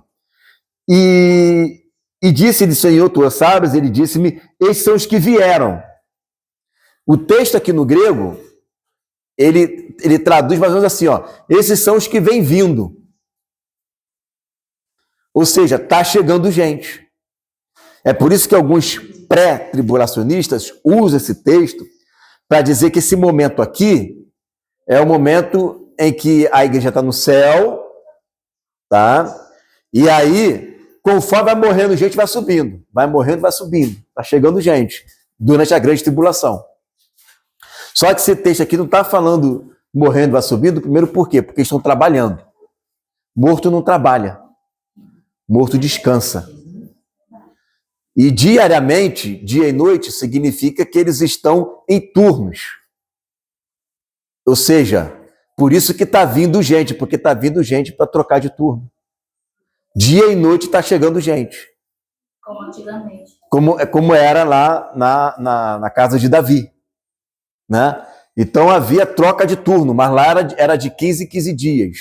S1: E disse-lhe, Senhor, tu sabes, ele disse-me, esses são os que vieram. O texto aqui no grego, ele traduz mais ou menos assim, ó: esses são os que vêm vindo. Ou seja, está chegando gente. É por isso que alguns pré-tribulacionistas usam esse texto para dizer que esse momento aqui é o momento em que a igreja está no céu, tá? E aí, conforme vai morrendo gente, vai subindo. Vai morrendo, vai subindo. Está chegando gente durante a grande tribulação. Só que esse texto aqui não está falando morrendo, vai subindo. Primeiro, por quê? Porque eles estão trabalhando. Morto não trabalha. Morto descansa. E diariamente, dia e noite, significa que eles estão em turnos. Ou seja, por isso que está vindo gente, porque está vindo gente para trocar de turno. Dia e noite está chegando gente.
S3: Como antigamente.
S1: Como era lá na casa de Davi. Né? Então havia troca de turno, mas lá era de 15 em 15 dias.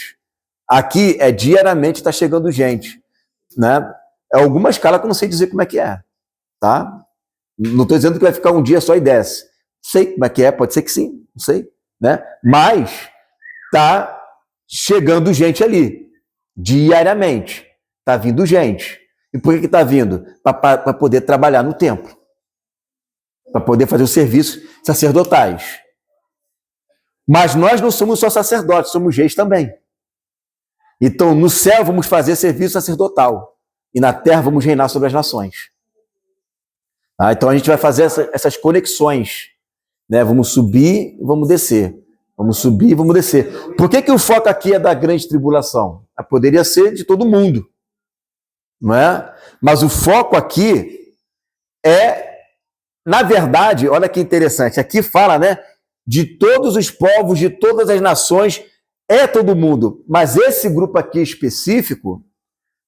S1: Aqui é diariamente está chegando gente. Né? É alguma escala que eu não sei dizer como é que é. Tá? Não estou dizendo que vai ficar um dia só e desce. Não sei como é que é, pode ser que sim, não sei. Né? Mas está chegando gente ali, diariamente. Está vindo gente. E por que está vindo? Para poder trabalhar no templo. Para poder fazer os serviços sacerdotais. Mas nós não somos só sacerdotes, somos reis também. Então, no céu vamos fazer serviço sacerdotal. E na terra vamos reinar sobre as nações. Então a gente vai fazer essas conexões. Né? Vamos subir e vamos descer. Vamos subir e vamos descer. Por que o foco aqui é da grande tribulação? Poderia ser de todo mundo. Não é? Mas o foco aqui é, na verdade, olha que interessante, aqui fala, né, de todos os povos, de todas as nações, é todo mundo. Mas esse grupo aqui específico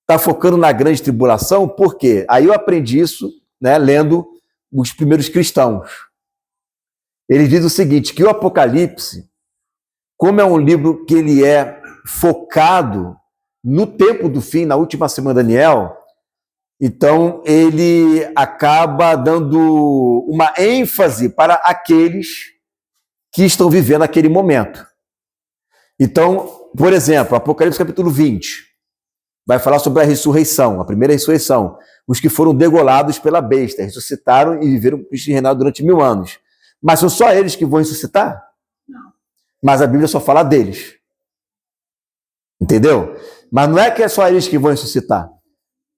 S1: está focando na grande tribulação, por quê? Aí eu aprendi isso, né, lendo os primeiros cristãos. Ele diz o seguinte, que o Apocalipse, como é um livro que ele é focado no tempo do fim, na última semana de Daniel, então ele acaba dando uma ênfase para aqueles que estão vivendo aquele momento. Então, por exemplo, Apocalipse capítulo 20, vai falar sobre a ressurreição, a primeira ressurreição. Os que foram degolados pela besta, ressuscitaram e viveram com Cristo reinado durante 1000 anos. Mas são só eles que vão ressuscitar? Não. Mas a Bíblia só fala deles. Entendeu? Mas não é que é só eles que vão ressuscitar.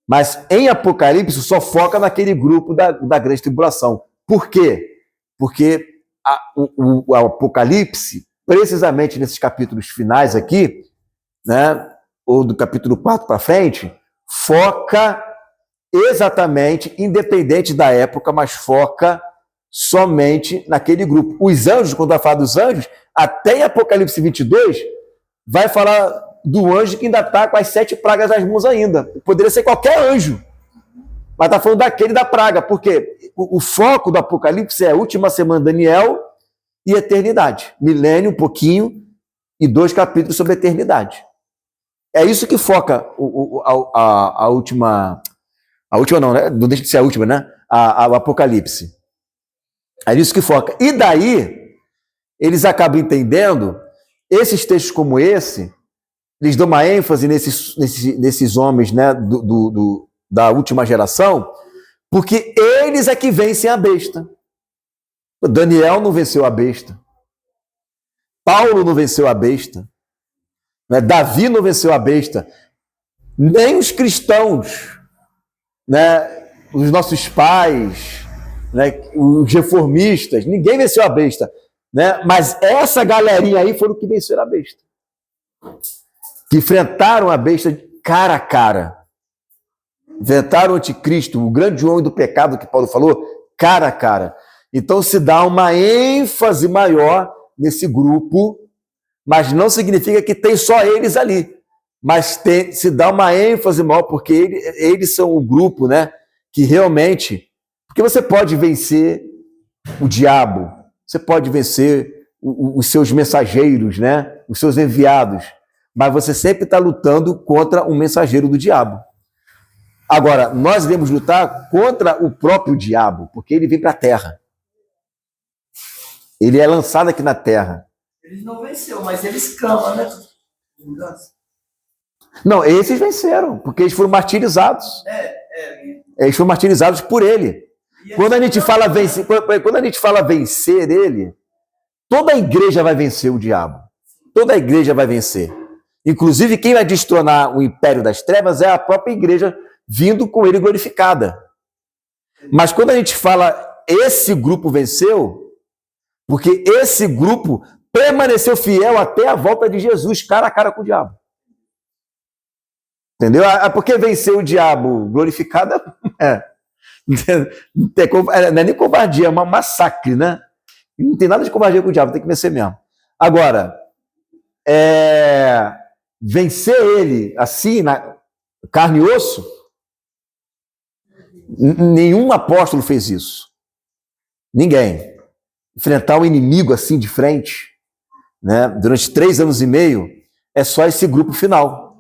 S1: Mas em Apocalipse só foca naquele grupo da grande tribulação. Por quê? Porque o Apocalipse, precisamente nesses capítulos finais aqui, né, ou do capítulo 4 para frente, foca exatamente, independente da época, mas foca somente naquele grupo. Os anjos, quando vai falar dos anjos, até em Apocalipse 22, vai falar do anjo que ainda está com as 7 pragas nas mãos ainda. Poderia ser qualquer anjo, mas está falando daquele da praga, porque o foco do Apocalipse é a última semana de Daniel e eternidade. Milênio, um pouquinho, e 2 capítulos sobre a eternidade. É isso que foca a última não, né? Não deixa de ser a última, né? O Apocalipse. É isso que foca. E daí, eles acabam entendendo, esses textos como esse, eles dão uma ênfase nesses homens, né, da última geração, porque eles é que vencem a besta. Daniel não venceu a besta. Paulo não venceu a besta. Né? Davi não venceu a besta. Nem os cristãos, né, os nossos pais, né, os reformistas, ninguém venceu a besta. Né? Mas essa galerinha aí foram que venceram a besta. Que enfrentaram a besta cara a cara. Enfrentaram o anticristo, o grande homem do pecado que Paulo falou, cara a cara. Então se dá uma ênfase maior nesse grupo, mas não significa que tem só eles ali. Mas se dá uma ênfase maior, porque eles são o grupo, né, que realmente... Porque você pode vencer o diabo, você pode vencer os seus mensageiros, né, os seus enviados, mas você sempre está lutando contra um mensageiro do diabo. Agora, nós devemos lutar contra o próprio diabo, porque ele vem para a terra. Ele é lançado aqui na terra.
S5: Eles não venceram, mas eles clamam, né?
S1: Não, esses venceram, porque eles foram martirizados. Eles foram martirizados por ele. Quando a gente fala vencer ele, toda a igreja vai vencer o diabo. Toda a igreja vai vencer. Inclusive, quem vai destronar o império das trevas é a própria igreja vindo com ele glorificada. Mas quando a gente fala esse grupo venceu, porque esse grupo permaneceu fiel até a volta de Jesus, cara a cara com o diabo. Entendeu? Porque venceu o diabo glorificado não é nem covardia, é um massacre, né? Não tem nada de covardia com o diabo, tem que vencer mesmo. Agora, vencer ele assim, na carne e osso, nenhum apóstolo fez isso. Ninguém. Enfrentar o inimigo assim de frente, né, durante 3 anos e meio, é só esse grupo final.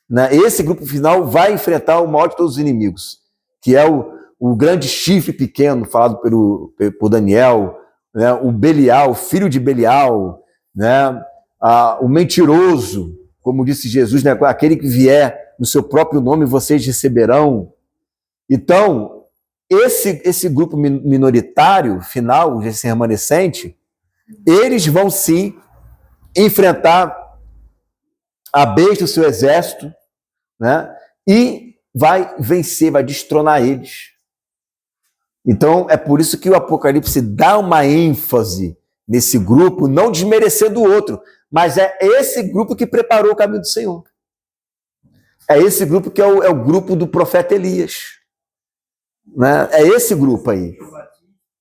S1: Né? Esse grupo final vai enfrentar o maior de todos os inimigos, que é o grande chifre pequeno, falado por Daniel, né? O Belial, filho de Belial, né? O mentiroso, como disse Jesus, né? Aquele que vier no seu próprio nome, vocês receberão. Então, esse grupo minoritário, final, esse remanescente, eles vão sim enfrentar a besta, o seu exército, né? E vai vencer, vai destronar eles. Então, é por isso que o Apocalipse dá uma ênfase nesse grupo, não desmerecendo o outro, mas é esse grupo que preparou o caminho do Senhor. É esse grupo que é o grupo do profeta Elias. Né? É esse grupo aí,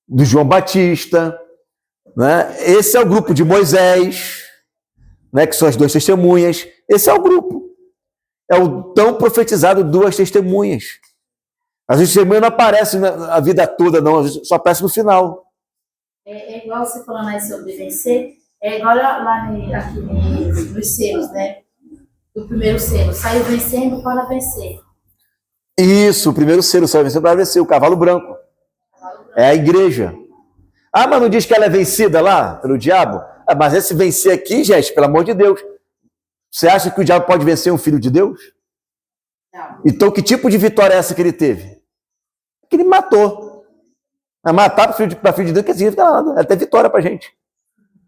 S1: do João Batista, né? Esse é o grupo de Moisés, né? Que são as 2 testemunhas. Esse é o grupo. É o tão profetizado 2 testemunhas. As testemunhas não aparecem a vida toda, não, só aparece no final.
S4: É igual você falando aí sobre vencer, é igual lá aqui nos selos, né? O primeiro selo, saiu vencendo para vencer.
S1: Isso, o primeiro selo saiu vencendo para vencer, o cavalo branco. É a igreja. Ah, mas não diz que ela é vencida lá pelo diabo? Ah, mas esse vencer aqui, gente, pelo amor de Deus. Você acha que o diabo pode vencer um filho de Deus? Não. Então, que tipo de vitória é essa que ele teve? Que ele matou. A matar para filho de Deus, que significa nada. É até vitória para a gente.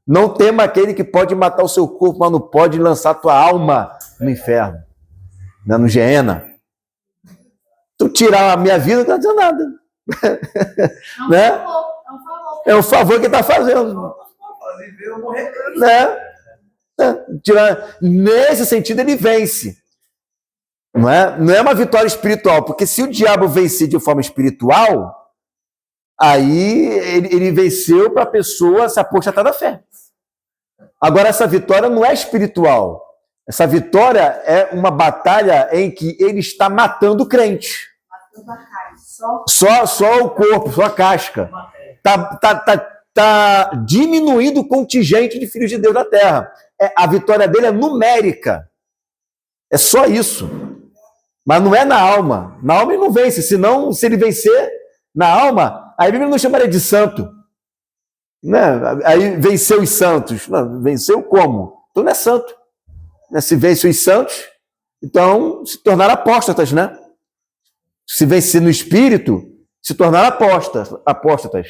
S1: Não tema aquele que pode matar o seu corpo, mas não pode lançar a tua alma no inferno, né, no Geena. Tu tirar a minha vida, não está dizendo nada. Né? É um favor que está fazendo. Né? Nesse sentido, ele vence. Não é uma vitória espiritual, porque se o diabo vencer de forma espiritual, aí ele venceu para a pessoa se apostatar da fé. Agora, essa vitória não é espiritual. Essa vitória é uma batalha em que ele está matando o crente. Matando a carne. Só o corpo, só a casca. Tá diminuindo o contingente de filhos de Deus na terra. A vitória dele é numérica. É só isso. Mas não é na alma. Na alma ele não vence. Senão, se ele vencer na alma, aí a Bíblia não chamaria de santo. Né? Aí venceu os santos. Não, venceu como? Então não é santo. Se vence os santos, então se tornaram apóstatas, né? Se vencer no espírito, se tornaram apóstatas.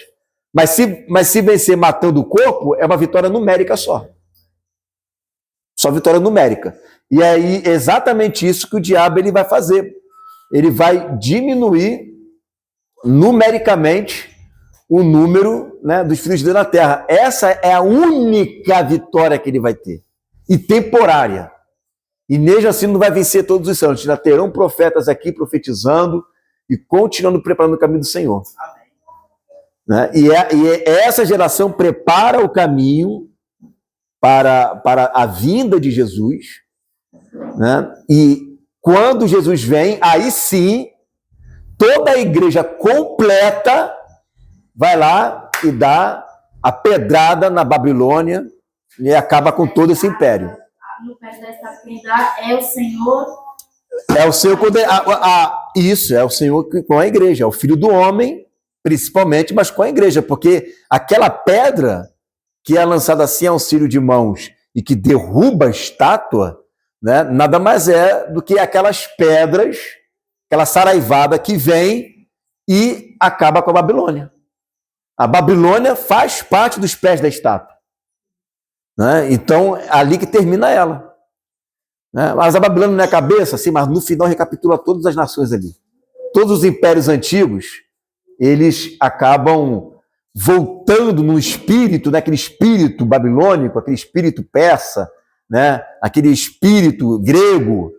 S1: Mas se vencer matando o corpo, é uma vitória numérica só. Só vitória numérica. E aí, exatamente isso que o diabo ele vai fazer. Ele vai diminuir numericamente o número, né, dos filhos de Deus na terra. Essa é a única vitória que ele vai ter. E temporária. E mesmo assim não vai vencer todos os santos. Já terão profetas aqui profetizando e continuando preparando o caminho do Senhor. Né? E essa geração prepara o caminho para a vinda de Jesus. Né? E quando Jesus vem, aí sim, toda a igreja completa vai lá e dá a pedrada na Babilônia e acaba com todo esse império.
S4: No pé da estátua quem dá é o Senhor.
S1: É o Senhor, isso, é o Senhor com a igreja, é o Filho do Homem, principalmente, mas com a igreja, porque aquela pedra que é lançada assim a auxílio de mãos e que derruba a estátua, né, nada mais é do que aquelas pedras aquela saraivada que vem e acaba com a Babilônia. A Babilônia faz parte dos pés da estátua. Né? Então, é ali que termina ela. Né? Mas a Babilônia não é a cabeça, assim, mas no final recapitula todas as nações ali. Todos os impérios antigos, eles acabam voltando no espírito, né? Aquele espírito babilônico, aquele espírito persa, né? Aquele espírito grego,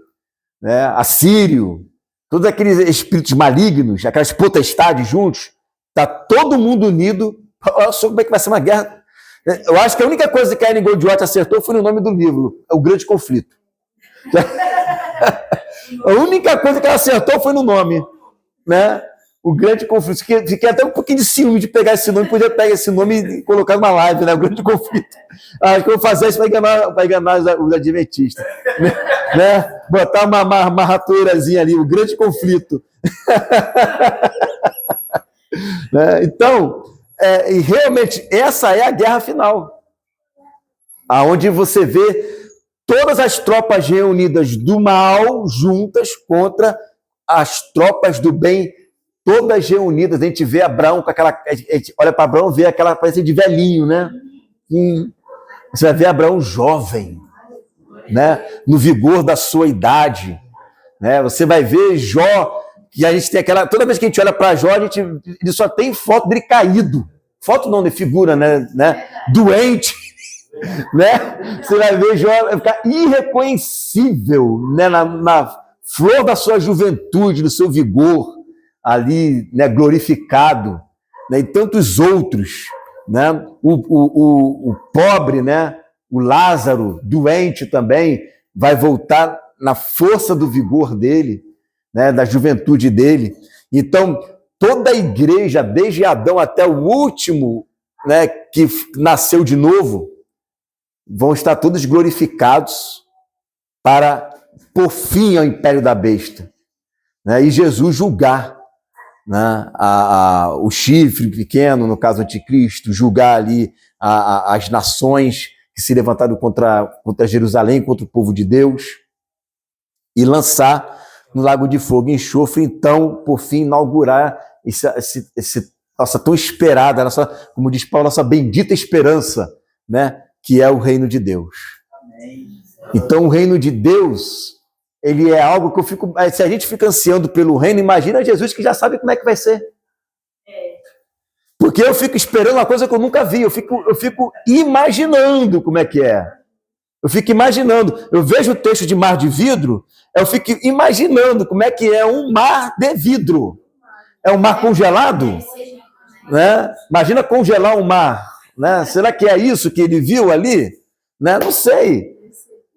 S1: né? Assírio, todos aqueles espíritos malignos, aquelas potestades juntos, está todo mundo unido. Olha só como é que vai ser uma guerra. Eu acho que a única coisa que a Ellen Goldwater acertou foi no nome do livro, O Grande Conflito. A única coisa que ela acertou foi no nome, né? O Grande Conflito. Fiquei até um pouquinho de ciúme de pegar esse nome, podia pegar esse nome e colocar numa live, né? O Grande Conflito. Acho que eu vou fazer isso para enganar os adventistas. Né? Botar uma ratoeirazinha ali, o Grande Conflito. Né? Então, e realmente, essa é a guerra final. Aonde você vê todas as tropas reunidas do mal juntas contra as tropas do bem, todas reunidas. A gente vê Abraão com aquela. A gente olha para Abraão e vê aquela aparência de velhinho, né? Você vai ver Abraão jovem, né? No vigor da sua idade. Né? Você vai ver Jó, que a gente tem aquela. Toda vez que a gente olha para Jó, ele só tem foto dele caído. Foto não, de figura, né? Doente. Né? Você vai ver Jó vai ficar irreconhecível, né? Na flor da sua juventude, do seu vigor, ali, né? Glorificado, né? E tantos outros, né? O pobre, né? O Lázaro, doente também, vai voltar na força do vigor dele, né? Da juventude dele. Então, toda a igreja, desde Adão até o último, né? Que nasceu de novo, vão estar todos glorificados para por fim ao império da besta, né? E Jesus julgar, né? O chifre pequeno, no caso anticristo, julgar ali as nações que se levantaram contra Jerusalém, contra o povo de Deus, e lançar no lago de fogo e enxofre, então, por fim, inaugurar nossa tão esperada, nossa, como diz Paulo, nossa bendita esperança, né? Que é o reino de Deus. Então, o reino de Deus, ele é algo que eu fico... Se a gente fica ansiando pelo reino, imagina Jesus que já sabe como é que vai ser. Porque eu fico esperando uma coisa que eu nunca vi, eu fico imaginando como é que é. Eu fico imaginando. Eu vejo o texto de mar de vidro, eu fico imaginando como é que é um mar de vidro. É um mar congelado? Né? Imagina congelar um mar. Né? Será que é isso que ele viu ali? Né? Não sei.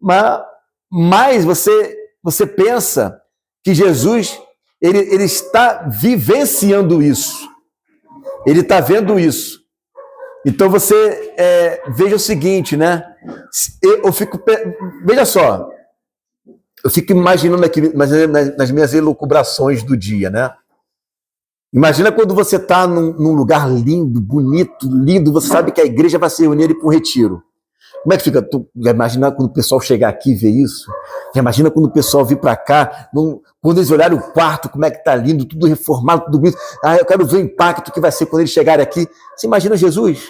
S1: Mas você pensa que Jesus ele está vivenciando isso. Ele está vendo isso. Então você veja o seguinte, né? Veja só. Eu fico imaginando aqui nas minhas elucubrações do dia, né? Imagina quando você está num lugar lindo, bonito, lindo, você sabe que a igreja vai se reunir para um retiro. Como é que fica? Tu já imagina quando o pessoal chegar aqui e ver isso? Já imagina quando o pessoal vir para cá, quando eles olharem o quarto, como é que está lindo, tudo reformado, tudo bonito. Eu quero ver o impacto que vai ser quando eles chegarem aqui. Você imagina Jesus?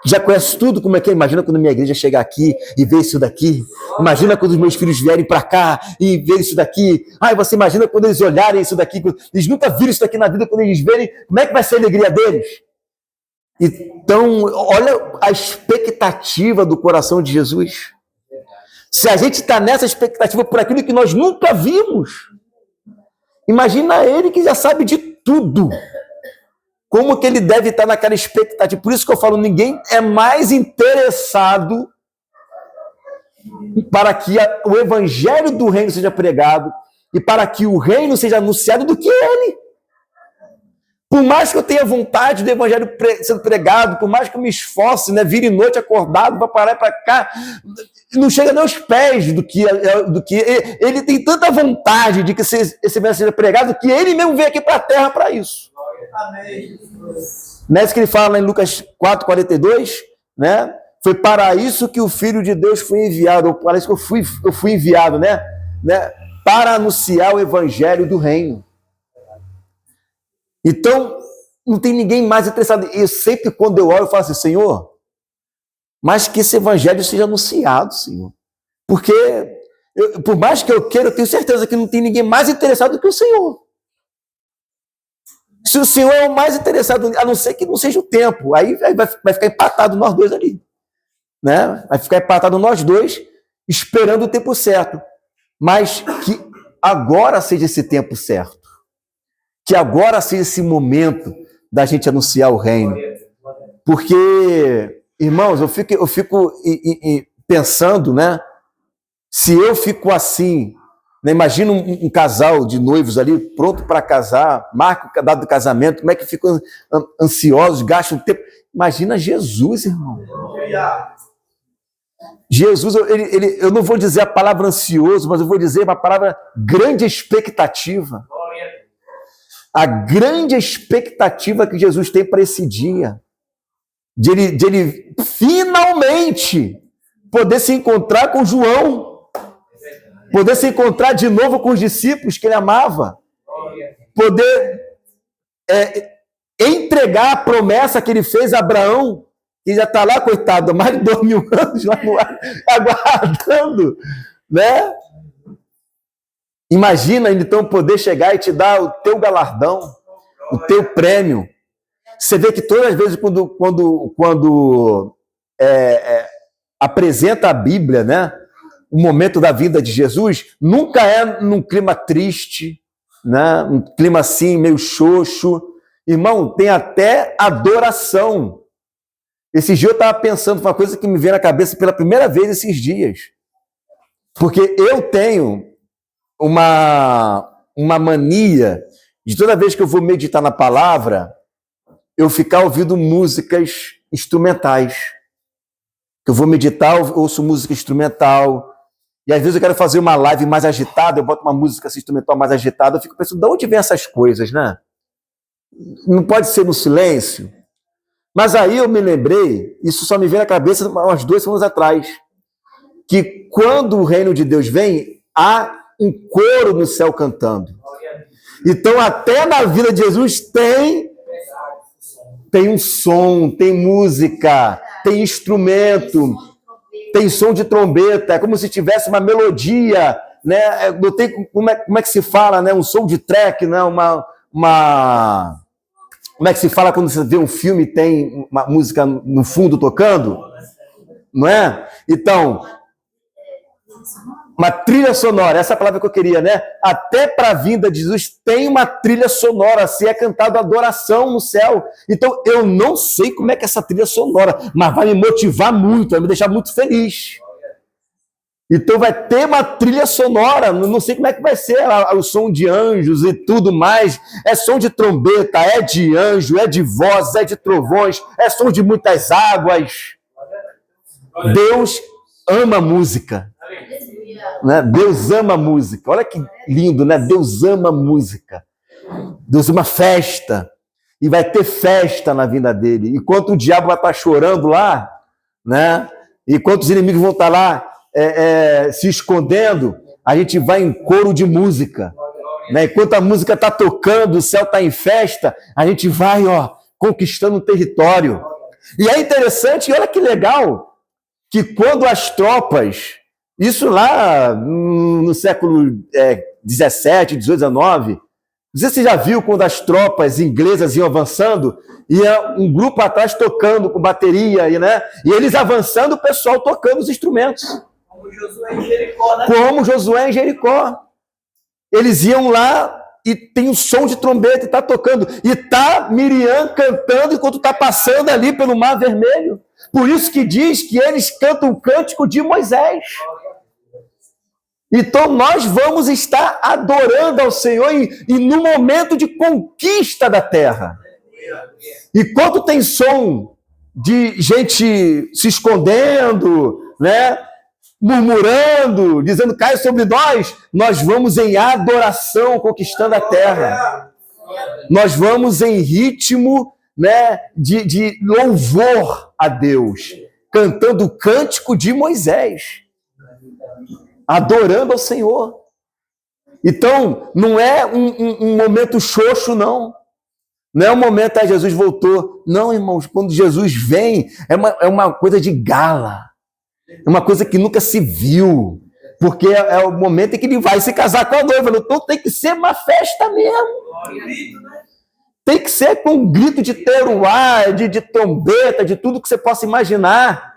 S1: Já conhece tudo como é que é. Imagina quando minha igreja chegar aqui e ver isso daqui. Imagina quando os meus filhos vierem para cá e ver isso daqui. Você imagina quando eles olharem isso daqui. Eles nunca viram isso daqui na vida. Quando eles verem, como é que vai ser a alegria deles? Então, olha a expectativa do coração de Jesus. Se a gente está nessa expectativa por aquilo que nós nunca vimos, imagina ele que já sabe de tudo. Como que ele deve estar naquela expectativa? Por isso que eu falo, ninguém é mais interessado para que o evangelho do reino seja pregado e para que o reino seja anunciado do que ele. Por mais que eu tenha vontade do evangelho sendo pregado, por mais que eu me esforce, né, vire noite acordado para parar para cá, não chega nem aos pés do que ele tem tanta vontade de que esse evangelho seja pregado que ele mesmo veio aqui para a terra para isso. Amém. Não é isso que ele fala lá em Lucas 4:42, né? Foi para isso que o Filho de Deus foi enviado, ou para isso que eu fui enviado, né? para anunciar o evangelho do reino. Então, não tem ninguém mais interessado. E sempre quando eu oro, eu falo assim, Senhor, mas que esse evangelho seja anunciado, Senhor. Porque, por mais que eu queira, eu tenho certeza que não tem ninguém mais interessado do que o Senhor. Se o Senhor é o mais interessado, a não ser que não seja o tempo, aí vai ficar empatado nós dois ali. Né? Vai ficar empatado nós dois, esperando o tempo certo. Mas que agora seja esse tempo certo. Que agora seja esse momento da gente anunciar o reino. Porque, irmãos, eu fico pensando, né? Se eu fico assim, né? Imagina um casal de noivos ali, pronto para casar, marca a data do casamento, como é que ficam ansiosos, gastam tempo. Imagina Jesus, irmão. Jesus, eu não vou dizer a palavra ansioso, mas eu vou dizer uma palavra grande expectativa. A grande expectativa que Jesus tem para esse dia, de ele finalmente poder se encontrar com João, poder se encontrar de novo com os discípulos que ele amava, poder entregar a promessa que ele fez a Abraão, que já está lá, coitado, há mais de 2000 anos lá no ar, aguardando, né? Imagina, então, poder chegar e te dar o teu galardão, o teu prêmio. Você vê que todas as vezes quando apresenta a Bíblia, né, o momento da vinda de Jesus, nunca é num clima triste, né, um clima assim, meio xoxo. Irmão, tem até adoração. Esse dia eu estava pensando uma coisa que me veio na cabeça pela primeira vez esses dias. Porque eu tenho uma mania de toda vez que eu vou meditar na palavra, eu ficar ouvindo músicas instrumentais. Eu vou meditar, eu ouço música instrumental, e às vezes eu quero fazer uma live mais agitada, eu boto uma música instrumental mais agitada, eu fico pensando, de onde vem essas coisas, né? Não pode ser no silêncio. Mas aí eu me lembrei, isso só me veio na cabeça umas 2 semanas atrás, que quando o reino de Deus vem, há um coro no céu cantando. Então, até na vida de Jesus tem um som, tem música, tem instrumento, tem som de trombeta, é como se tivesse uma melodia, né? Não tem, como é que se fala, né? Um som de track, né? Como é que se fala quando você vê um filme e tem uma música no fundo tocando? Não é? Então, uma trilha sonora, essa é a palavra que eu queria, né? Até para a vinda de Jesus tem uma trilha sonora, se é cantado adoração no céu. Então, eu não sei como é que é essa trilha sonora, mas vai me motivar muito, vai me deixar muito feliz. Então, vai ter uma trilha sonora, não sei como é que vai ser o som de anjos e tudo mais. É som de trombeta, é de anjo, é de vozes, é de trovões, é som de muitas águas. Deus ama música. Né? Deus ama música. Olha que lindo, né? Deus ama música. Deus ama festa. E vai ter festa na vinda dele. Enquanto o diabo vai estar chorando lá, né? Enquanto os inimigos vão estar lá se escondendo, a gente vai em coro de música. Né? Enquanto a música está tocando, o céu está em festa, a gente vai conquistando um território. E é interessante, e olha que legal, que quando as tropas, isso lá no século 17, 18, 19, não sei se você já viu quando as tropas inglesas iam avançando, ia um grupo atrás tocando com bateria, né? E eles avançando, o pessoal tocando os instrumentos. Como Josué em Jericó, né? Como Josué em Jericó. Eles iam lá e tem um som de trombeta e está tocando. E está Miriam cantando enquanto está passando ali pelo Mar Vermelho. Por isso que diz que eles cantam o cântico de Moisés. Então nós vamos estar adorando ao Senhor e no momento de conquista da terra. E quando tem som de gente se escondendo, né, murmurando, dizendo cai sobre nós, nós vamos em adoração conquistando a terra. Nós vamos em ritmo, né, de louvor a Deus, cantando o cântico de Moisés. Adorando ao Senhor. Então, não é um momento xoxo, não. Não é um momento que Jesus voltou. Não, irmãos, quando Jesus vem, é uma coisa de gala. É uma coisa que nunca se viu. Porque é o momento em que ele vai se casar com a noiva. Então tem que ser uma festa mesmo. Tem que ser com um grito de teruá, de trombeta, de tudo que você possa imaginar.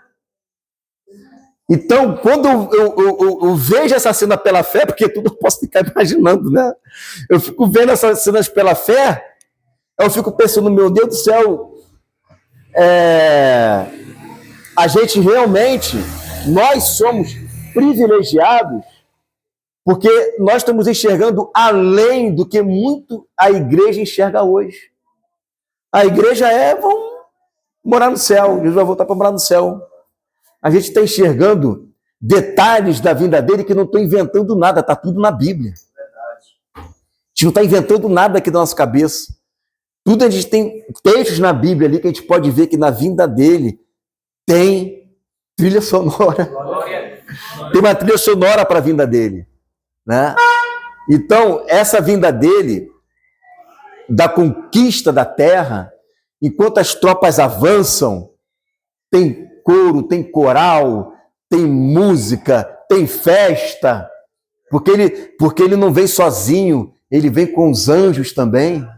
S1: Então, quando eu vejo essa cena pela fé, porque tudo eu posso ficar imaginando, né? Eu fico vendo essas cenas pela fé, eu fico pensando, meu Deus do céu, a gente realmente, nós somos privilegiados, porque nós estamos enxergando além do que muito a igreja enxerga hoje. A igreja vamos morar no céu, Jesus vai voltar para morar no céu. A gente está enxergando detalhes da vinda dele que não estou inventando nada, está tudo na Bíblia. A gente não está inventando nada aqui da nossa cabeça. Tudo a gente tem textos na Bíblia ali que a gente pode ver que na vinda dele tem trilha sonora. Tem uma trilha sonora para a vinda dele. Né? Então, essa vinda dele, da conquista da terra, enquanto as tropas avançam, tem coro, tem coral, tem música, tem festa, porque ele não vem sozinho, ele vem com os anjos também.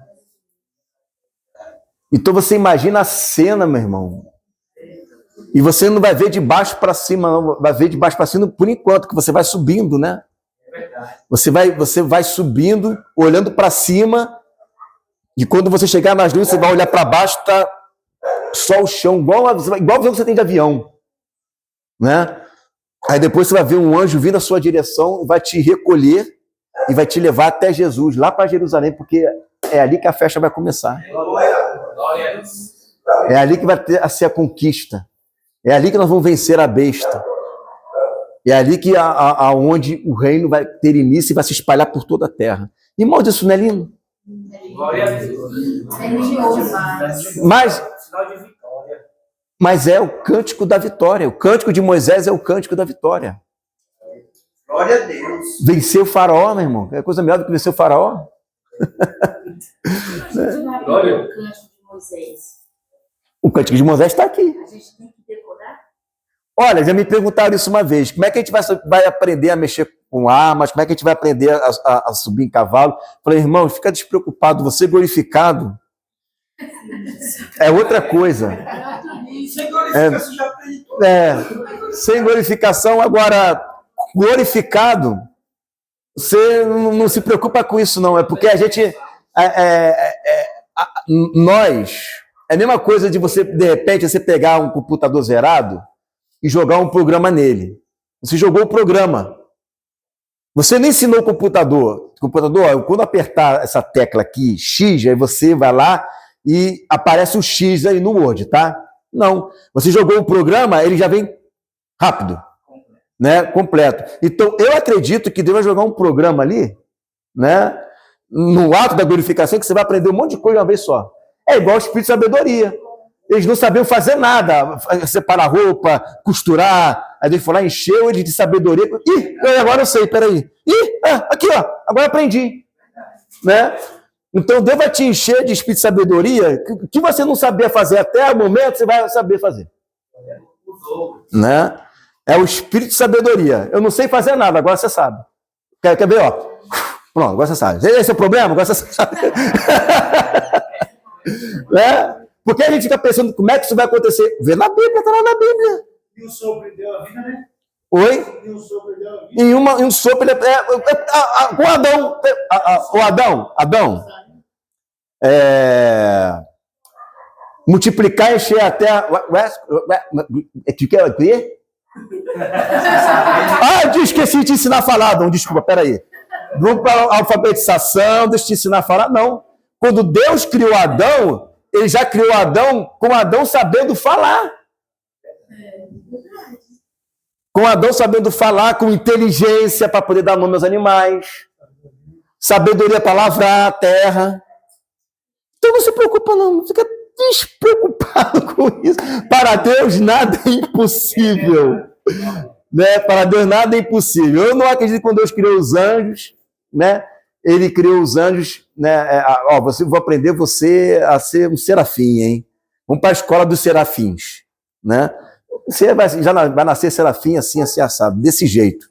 S1: Então você imagina a cena, meu irmão. E você não vai ver de baixo para cima, não. Vai ver de baixo para cima por enquanto, que você vai subindo, né? Você vai subindo, olhando para cima, e quando você chegar nas nuvens, você vai olhar para baixo, tá só o chão, igual a visão que você tem de avião, né? Aí depois você vai ver um anjo vindo à sua direção, vai te recolher e vai te levar até Jesus, lá para Jerusalém, porque é ali que a festa vai começar. É ali que vai ser a conquista. É ali que nós vamos vencer a besta. É ali que aonde o reino vai ter início e vai se espalhar por toda a terra. Irmãos, isso não é lindo?
S6: Glória a Deus.
S1: Mas é o cântico da vitória. O cântico de Moisés é o cântico da vitória.
S6: Glória a Deus.
S1: Vencer o faraó, meu irmão. É coisa melhor do que vencer o faraó.
S6: Glória.
S1: O cântico de Moisés está aqui.
S4: A gente tem que decorar?
S1: Olha, já me perguntaram isso uma vez. Como é que a gente vai aprender a mexer com armas? Como é que a gente vai aprender a subir em cavalo? Falei, irmão, fica despreocupado. Você glorificado é outra coisa.
S6: Sem glorificação já aprendi tudo.
S1: Sem glorificação. Agora, glorificado, você não se preocupa com isso, não. É porque a gente... nós... É a mesma coisa de você, de repente, você pegar um computador zerado e jogar um programa nele. Você jogou o programa. Você não ensinou o computador. Quando apertar essa tecla aqui, X, aí você vai lá e aparece o X aí no Word, tá? Não. Você jogou o programa, ele já vem rápido, né? Completo. Então, eu acredito que Deus vai jogar um programa ali, né? No ato da glorificação, que você vai aprender um monte de coisa de uma vez só. É igual o espírito de sabedoria. Eles não sabiam fazer nada, separar roupa, costurar. Aí Deus foi lá, encheu eles de sabedoria. Agora eu sei, peraí. Aqui, ó, agora eu aprendi. Né? Então Deus vai te encher de espírito de sabedoria, que você não sabia fazer até o momento, você vai saber fazer. Né? É o espírito de sabedoria. Eu não sei fazer nada, agora você sabe. Quer ver, ó? Pronto, agora você sabe. Esse é o problema? Agora você sabe. Né? Porque a gente fica pensando como é que isso vai acontecer. Vê na Bíblia, está lá na Bíblia.
S6: E o sopro deu a vida, né?
S1: Oi?
S6: E o sopro deu a vida.
S1: Em um sopro, com Adão, multiplicar e encher até esqueci de ensinar a falar, Adão, desculpa, peraí. Vamos para a alfabetização, deixa eu te ensinar a falar, não. Quando Deus criou Adão, ele já criou Adão com Adão sabendo falar. Com Adão sabendo falar, com inteligência para poder dar nome aos animais. Sabedoria para lavrar a terra. Então não se preocupa não, fica despreocupado com isso. Para Deus nada é impossível. Né? Para Deus nada é impossível. Eu não acredito que quando Deus criou os anjos, né? Ele criou os anjos, né? Vou aprender você a ser um serafim, hein? Vamos para a escola dos serafins, né? Você vai nascer serafim assim, assim, assado, desse jeito,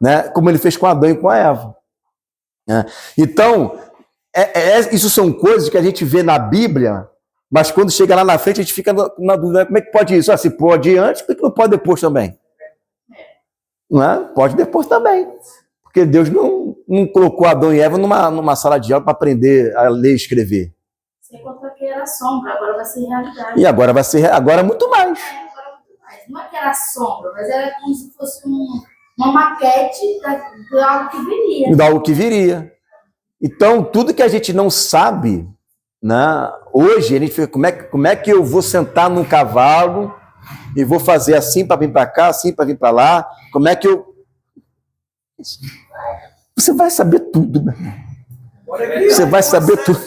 S1: né? Como ele fez com Adão e com a Eva. Né? Então, isso são coisas que a gente vê na Bíblia, mas quando chega lá na frente a gente fica na dúvida, como é que pode isso? Se pode antes, por que não pode depois também? Não é? Pode depois também. Porque Deus não colocou Adão e Eva numa sala de aula para aprender a ler e escrever.
S4: Você contou que era sombra, agora vai ser realidade.
S1: E agora muito mais.
S4: Agora muito mais. Não é que era sombra, mas era como se fosse uma maquete de algo que viria.
S1: De algo que viria. Então, tudo que a gente não sabe, né, hoje, a gente fica, como é que eu vou sentar num cavalo e vou fazer assim para vir para cá, assim para vir para lá? Como é que eu... Você vai saber tudo, né? Você vai saber tudo.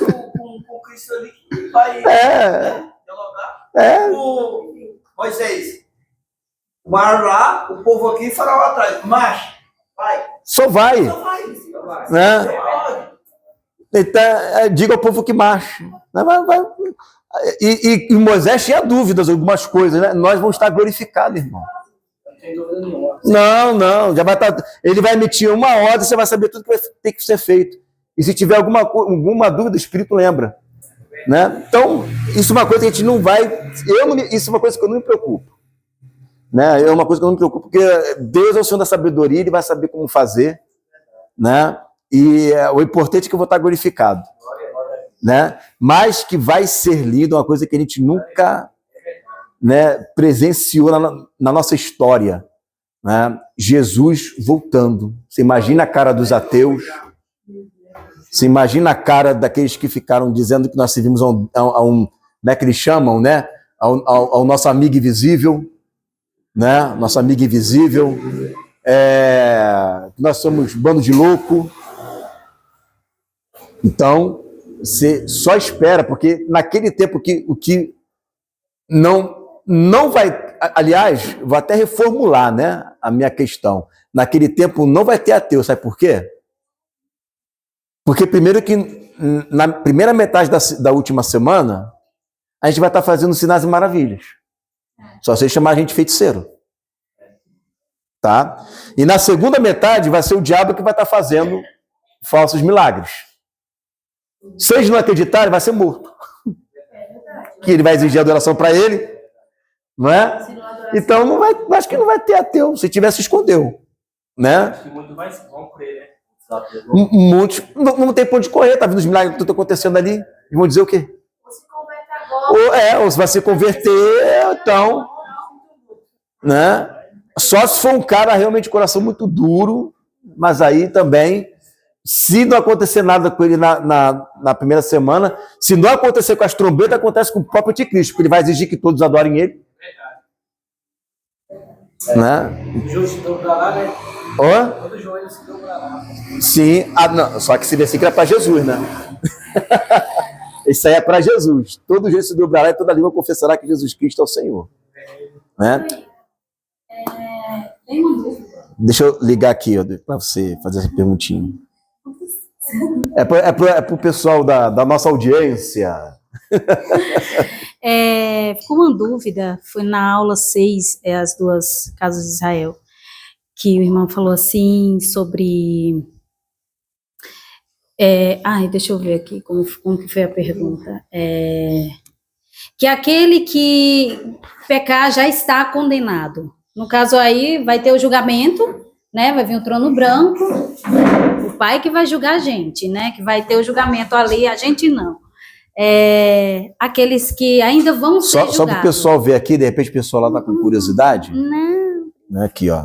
S5: Com Cristo ali que vai dialogar. O Moisés, o mar lá, o povo aqui, Faraó atrás. Marcha, vai.
S1: Só vai. Né? Então, diga ao povo que marche. E Moisés tinha dúvidas, algumas coisas, né? Nós vamos estar glorificados, irmão. Não, já vai estar. Ele vai emitir uma ordem, você vai saber tudo que vai ter que ser feito. E se tiver alguma dúvida, o Espírito lembra. Né? Então, isso é uma coisa que a gente não vai. Isso é uma coisa que eu não me preocupo. Né? É uma coisa que eu não me preocupo, porque Deus é o Senhor da sabedoria, Ele vai saber como fazer. Né? E o importante é que eu vou estar glorificado. Né? Mas que vai ser lido uma coisa que a gente nunca, né, presenciou na nossa história. Né? Jesus voltando. Você imagina a cara dos ateus. Você imagina a cara daqueles que ficaram dizendo que nós servimos a um como é que eles chamam, né? Ao nosso amigo invisível, né? Nosso amigo invisível. Nós somos bando de louco. Então, você só espera, porque naquele tempo o que não vai... Aliás, vou até reformular, né, a minha questão. Naquele tempo não vai ter ateu, sabe por quê? Porque primeiro que na primeira metade da última semana, a gente vai estar fazendo sinais e maravilhas. Só você chamar a gente de feiticeiro. Tá? E na segunda metade vai ser o diabo que vai estar fazendo falsos milagres. Se eles não acreditarem, vai ser morto. Que ele vai exigir adoração para ele, não é? Então não vai, acho que não vai ter ateu. Se tiver, se escondeu, né?
S6: Muito mais vão crer, né?
S1: Muitos não tem ponto de correr, tá vendo os milagres que estão acontecendo ali? E vão dizer o quê?
S4: Ou se converte agora.
S1: Ou se vai se converter, então, né? Só se for um cara realmente de coração muito duro, mas aí também, se não acontecer nada com ele na primeira semana, se não acontecer com as trombetas, acontece com o próprio anticristo, porque ele vai exigir que todos adorem ele. Né?
S2: O joelho se dobrar lá, né?
S1: Ó?
S2: Todo joelho se dobrar lá.
S1: Sim, não, só que esse versículo é para Jesus, né? Isso aí é para Jesus. Todo jeito se dobrará e toda língua confessará que Jesus Cristo é o Senhor. Né?
S4: Tem uma dúvida.
S1: Deixa eu ligar aqui para você fazer essa perguntinha. É para o pessoal da nossa audiência.
S3: Ficou uma dúvida, foi na aula 6, as duas casas de Israel, que o irmão falou assim sobre... deixa eu ver aqui como que foi a pergunta. Que aquele que pecar já está condenado. No caso aí, vai ter o julgamento, né? Vai vir o trono branco, o Pai que vai julgar a gente, né? Que vai ter o julgamento ali, a gente não. Aqueles que ainda vão ser julgados.
S1: Só para o pessoal ver aqui, de repente o pessoal lá está com curiosidade.
S3: Não.
S1: Aqui, ó.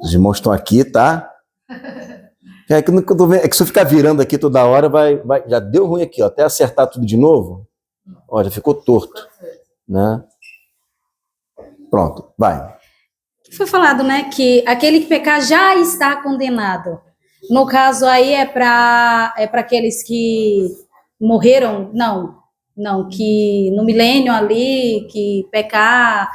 S1: Os irmãos estão aqui, tá? É que se eu ficar virando aqui toda hora, já deu ruim aqui, ó. Até acertar tudo de novo, ó, já ficou torto, né? Pronto, vai.
S3: Foi falado, né, que aquele que pecar já está condenado. No caso aí é para aqueles que morreram, não, que no milênio ali, que pecar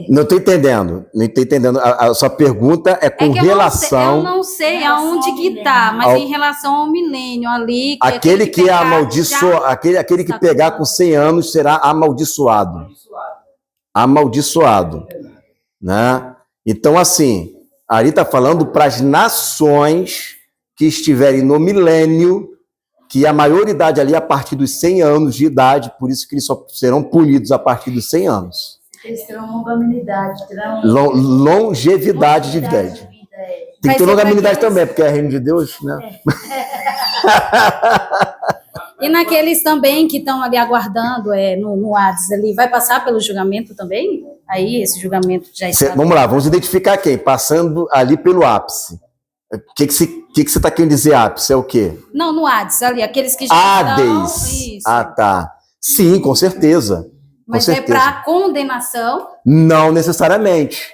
S1: Não estou entendendo. Não estou entendendo. A sua pergunta é com
S3: que
S1: relação.
S3: eu não sei aonde que está, mas em relação ao milênio ali.
S1: Aquele que é amaldiçoado, aquele que pegar com 100 anos será amaldiçoado. Amaldiçoado. Né? Então, assim, ali está falando para as nações que estiverem no milênio, que a maioridade ali é a partir dos 100 anos de idade, por isso que eles só serão punidos a partir dos 100 anos.
S4: Eles terão longanimidade, terão
S1: longevidade de vida. Tem que ter longanimidade também, porque é reino de Deus, né?
S3: E naqueles também que estão ali aguardando no Hades ali, vai passar pelo julgamento também? Aí esse julgamento já está...
S1: Vamos lá, vamos identificar quem? Passando ali pelo ápice. O que você está querendo dizer ápice? É o quê?
S3: Não, no Hades, ali, aqueles que já
S1: Hades.
S3: Isso.
S1: Ah, tá. Sim, com certeza.
S3: Mas é para condenação?
S1: Não necessariamente.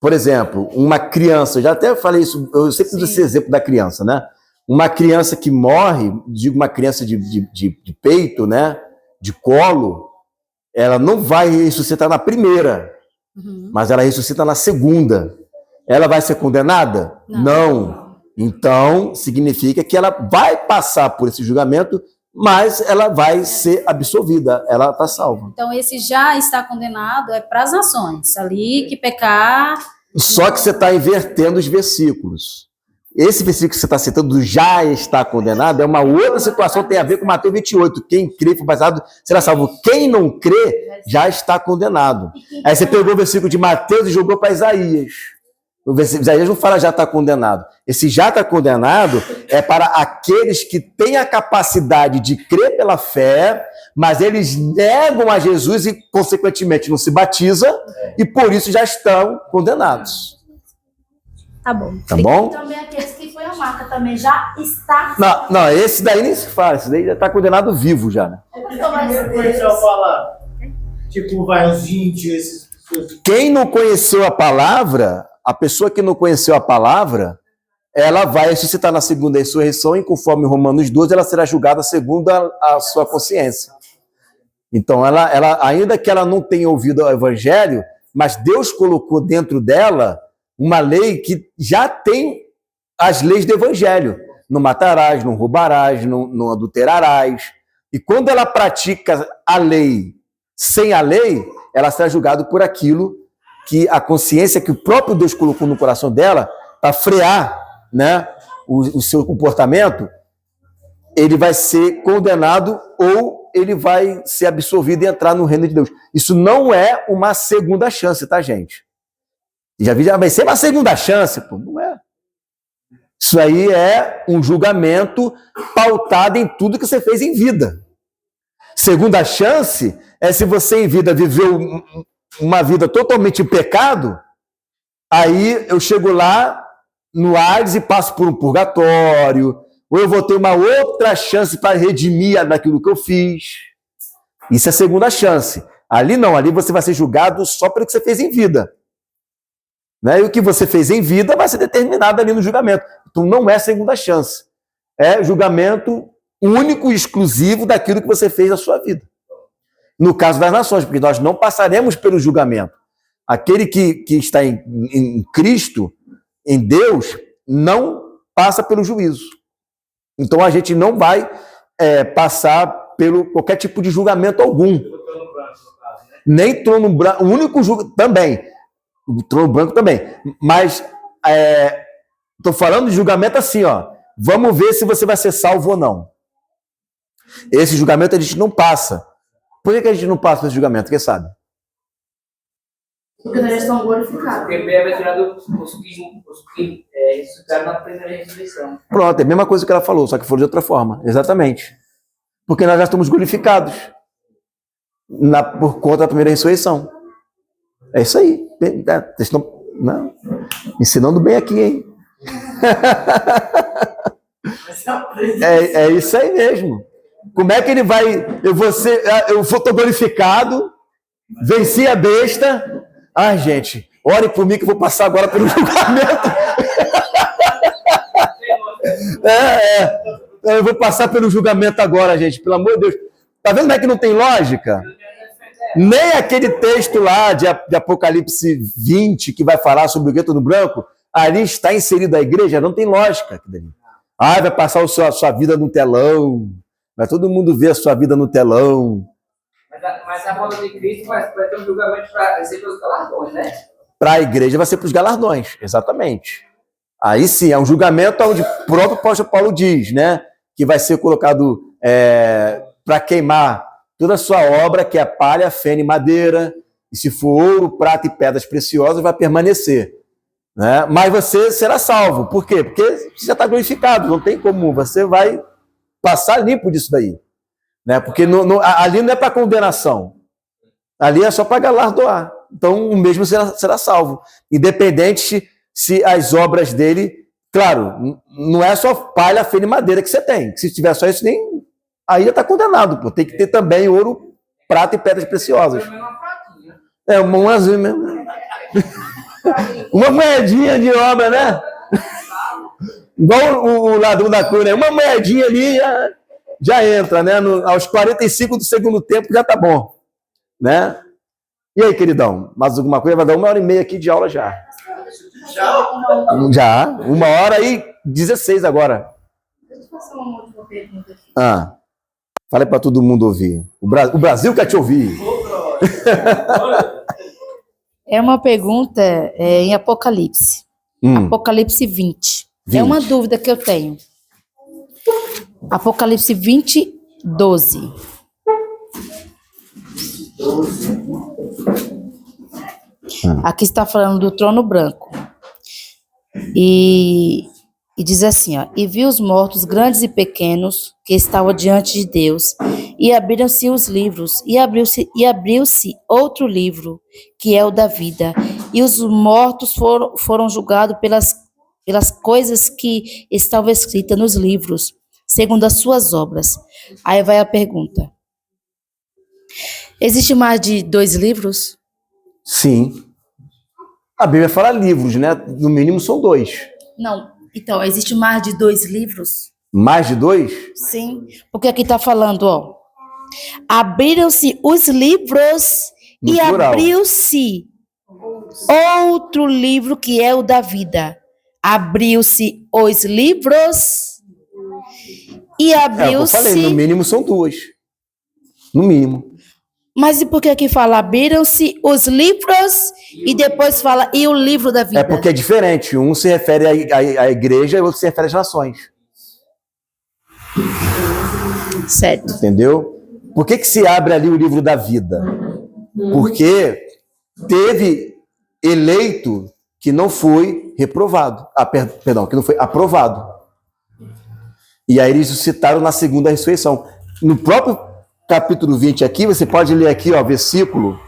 S1: Por exemplo, uma criança, eu já até falei isso, eu sempre uso esse exemplo da criança, né? Uma criança que morre, digo uma criança de peito, né? De colo, ela não vai ressuscitar na primeira, mas ela ressuscita na segunda. Ela vai ser condenada? Não. Então, significa que ela vai passar por esse julgamento, mas ela vai ser absolvida, ela está salva.
S3: Então, esse já está condenado é para as nações, ali que pecar...
S1: Só que você está invertendo os versículos. Esse versículo que você está citando, do já está condenado, é uma outra situação, tem a ver com Mateus 28. Quem crê foi batizado será salvo. Quem não crê já está condenado. Aí você pegou o versículo de Mateus e jogou para Isaías. Isaías não fala já está condenado. Esse já está condenado é para aqueles que têm a capacidade de crer pela fé, mas eles negam a Jesus e, consequentemente, não se batizam e, por isso, já estão condenados.
S3: Tá bom.
S1: Tá bom?
S4: Também aqueles que foi a marca também já está...
S1: Não, esse daí nem se fala. Esse daí já está condenado vivo já, né?
S6: Tipo, vai os índios, esses pessoas.
S1: Quem não conheceu a palavra, a pessoa que não conheceu a palavra, ela vai ressuscitar na segunda ressurreição e, conforme Romanos 12, ela será julgada segundo a sua consciência. Então, ela, ainda que ela não tenha ouvido o evangelho, mas Deus colocou dentro dela uma lei que já tem as leis do evangelho. Não matarás, não roubarás, não adulterarás. E quando ela pratica a lei sem a lei, ela será julgada por aquilo que a consciência que o próprio Deus colocou no coração dela para frear, né, o seu comportamento, ele vai ser condenado ou ele vai ser absolvido e entrar no reino de Deus. Isso não é uma segunda chance, tá, gente? Já vi, vai ser uma segunda chance, pô. Não é. Isso aí é um julgamento pautado em tudo que você fez em vida. Segunda chance é se você em vida viveu uma vida totalmente em pecado, aí eu chego lá no Hades e passo por um purgatório, ou eu vou ter uma outra chance para redimir daquilo que eu fiz. Isso é segunda chance. Ali não, ali você vai ser julgado só pelo que você fez em vida. Né? E o que você fez em vida vai ser determinado ali no julgamento. Então não é segunda chance. É julgamento único e exclusivo daquilo que você fez na sua vida. No caso das nações, porque nós não passaremos pelo julgamento. Aquele que está em Cristo, em Deus, não passa pelo juízo. Então a gente não vai passar pelo qualquer tipo de julgamento algum. Nem trono branco, o único julgamento também. O trono branco também. Mas estou falando de julgamento assim, ó. Vamos ver se você vai ser salvo ou não. Esse julgamento a gente não passa. Por que a gente não passa por esse julgamento? Quem sabe?
S4: Porque eles estão glorificados.
S7: Porque bem-aventurado os que ressuscitaram na primeira ressurreição.
S1: Pronto, é a mesma coisa que ela falou, só que foi de outra forma. Exatamente. Porque nós já estamos glorificados por conta da primeira ressurreição. É isso aí. Vocês estão ensinando bem aqui, hein? É isso aí mesmo. Como é que ele vai... Eu estou glorificado, venci a besta. Ai, gente, ore por mim que eu vou passar agora pelo julgamento. Eu vou passar pelo julgamento agora, gente, pelo amor de Deus. Tá vendo como é que não tem lógica? Nem aquele texto lá de Apocalipse 20, que vai falar sobre o gueto do branco, ali está inserido a igreja, não tem lógica aquilo ali. Ah, vai passar a sua vida no telão, vai todo mundo ver a sua vida no telão.
S7: Mas a volta de Cristo vai ter um julgamento para ser pelos galardões, né?
S1: Para a igreja vai ser para os galardões, exatamente. Aí sim, é um julgamento onde o próprio apóstolo Paulo diz, né, que vai ser colocado para queimar toda a sua obra, que é palha, feno e madeira, e se for ouro, prata e pedras preciosas, vai permanecer. Né? Mas você será salvo. Por quê? Porque você já está glorificado, não tem como, você vai passar limpo disso daí. Né? Porque ali não é para condenação, ali é só para galardoar. Então o mesmo será salvo, independente se as obras dele, claro, não é só palha, feno e madeira que você tem. Se tiver só isso, aí já está condenado. Pô. Tem que ter também ouro, prata e pedras preciosas. Uma azul mesmo. Uma moedinha de obra, né? Igual o ladrão da cruz, né? Uma moedinha ali já entra, né? Aos 45 do segundo tempo já tá bom, né? E aí, queridão, mais alguma coisa? Vai dar 1h30 aqui de aula já. Já, 1h16 agora.
S4: Deixa eu fazer uma última pergunta aqui.
S1: Fala para todo mundo ouvir. O Brasil quer te ouvir.
S4: É uma pergunta em Apocalipse. Apocalipse 20. É uma dúvida que eu tenho. Apocalipse 20, 12. Aqui está falando do trono branco. E diz assim, ó, e vi os mortos, grandes e pequenos, que estavam diante de Deus, e abriram-se os livros, e abriu-se outro livro, que é o da vida, e os mortos foram julgados pelas coisas que estavam escritas nos livros, segundo as suas obras. Aí vai a pergunta. Existe mais de 2 livros?
S1: Sim. A Bíblia fala livros, né? No mínimo são 2.
S4: Não. Então, existe mais de 2 livros?
S1: Mais de 2?
S4: Sim. Porque aqui está falando, ó. Abriram-se os livros
S1: No
S4: e
S1: plural.
S4: abriu-se outro livro que é o da vida. Abriu-se os livros e
S1: Eu
S4: abriu-se...
S1: falei, no mínimo são 2. No mínimo.
S4: Mas e por que aqui fala abriram-se os livros e depois fala e o livro da vida?
S1: É porque é diferente. Um se refere à igreja e o outro se refere às nações.
S4: Certo.
S1: Entendeu? Por que se abre ali o livro da vida? Porque teve eleito que não foi reprovado. Perdão, que não foi aprovado. E aí eles citaram na segunda ressurreição. No próprio capítulo 20 aqui, você pode ler aqui, ó, versículo.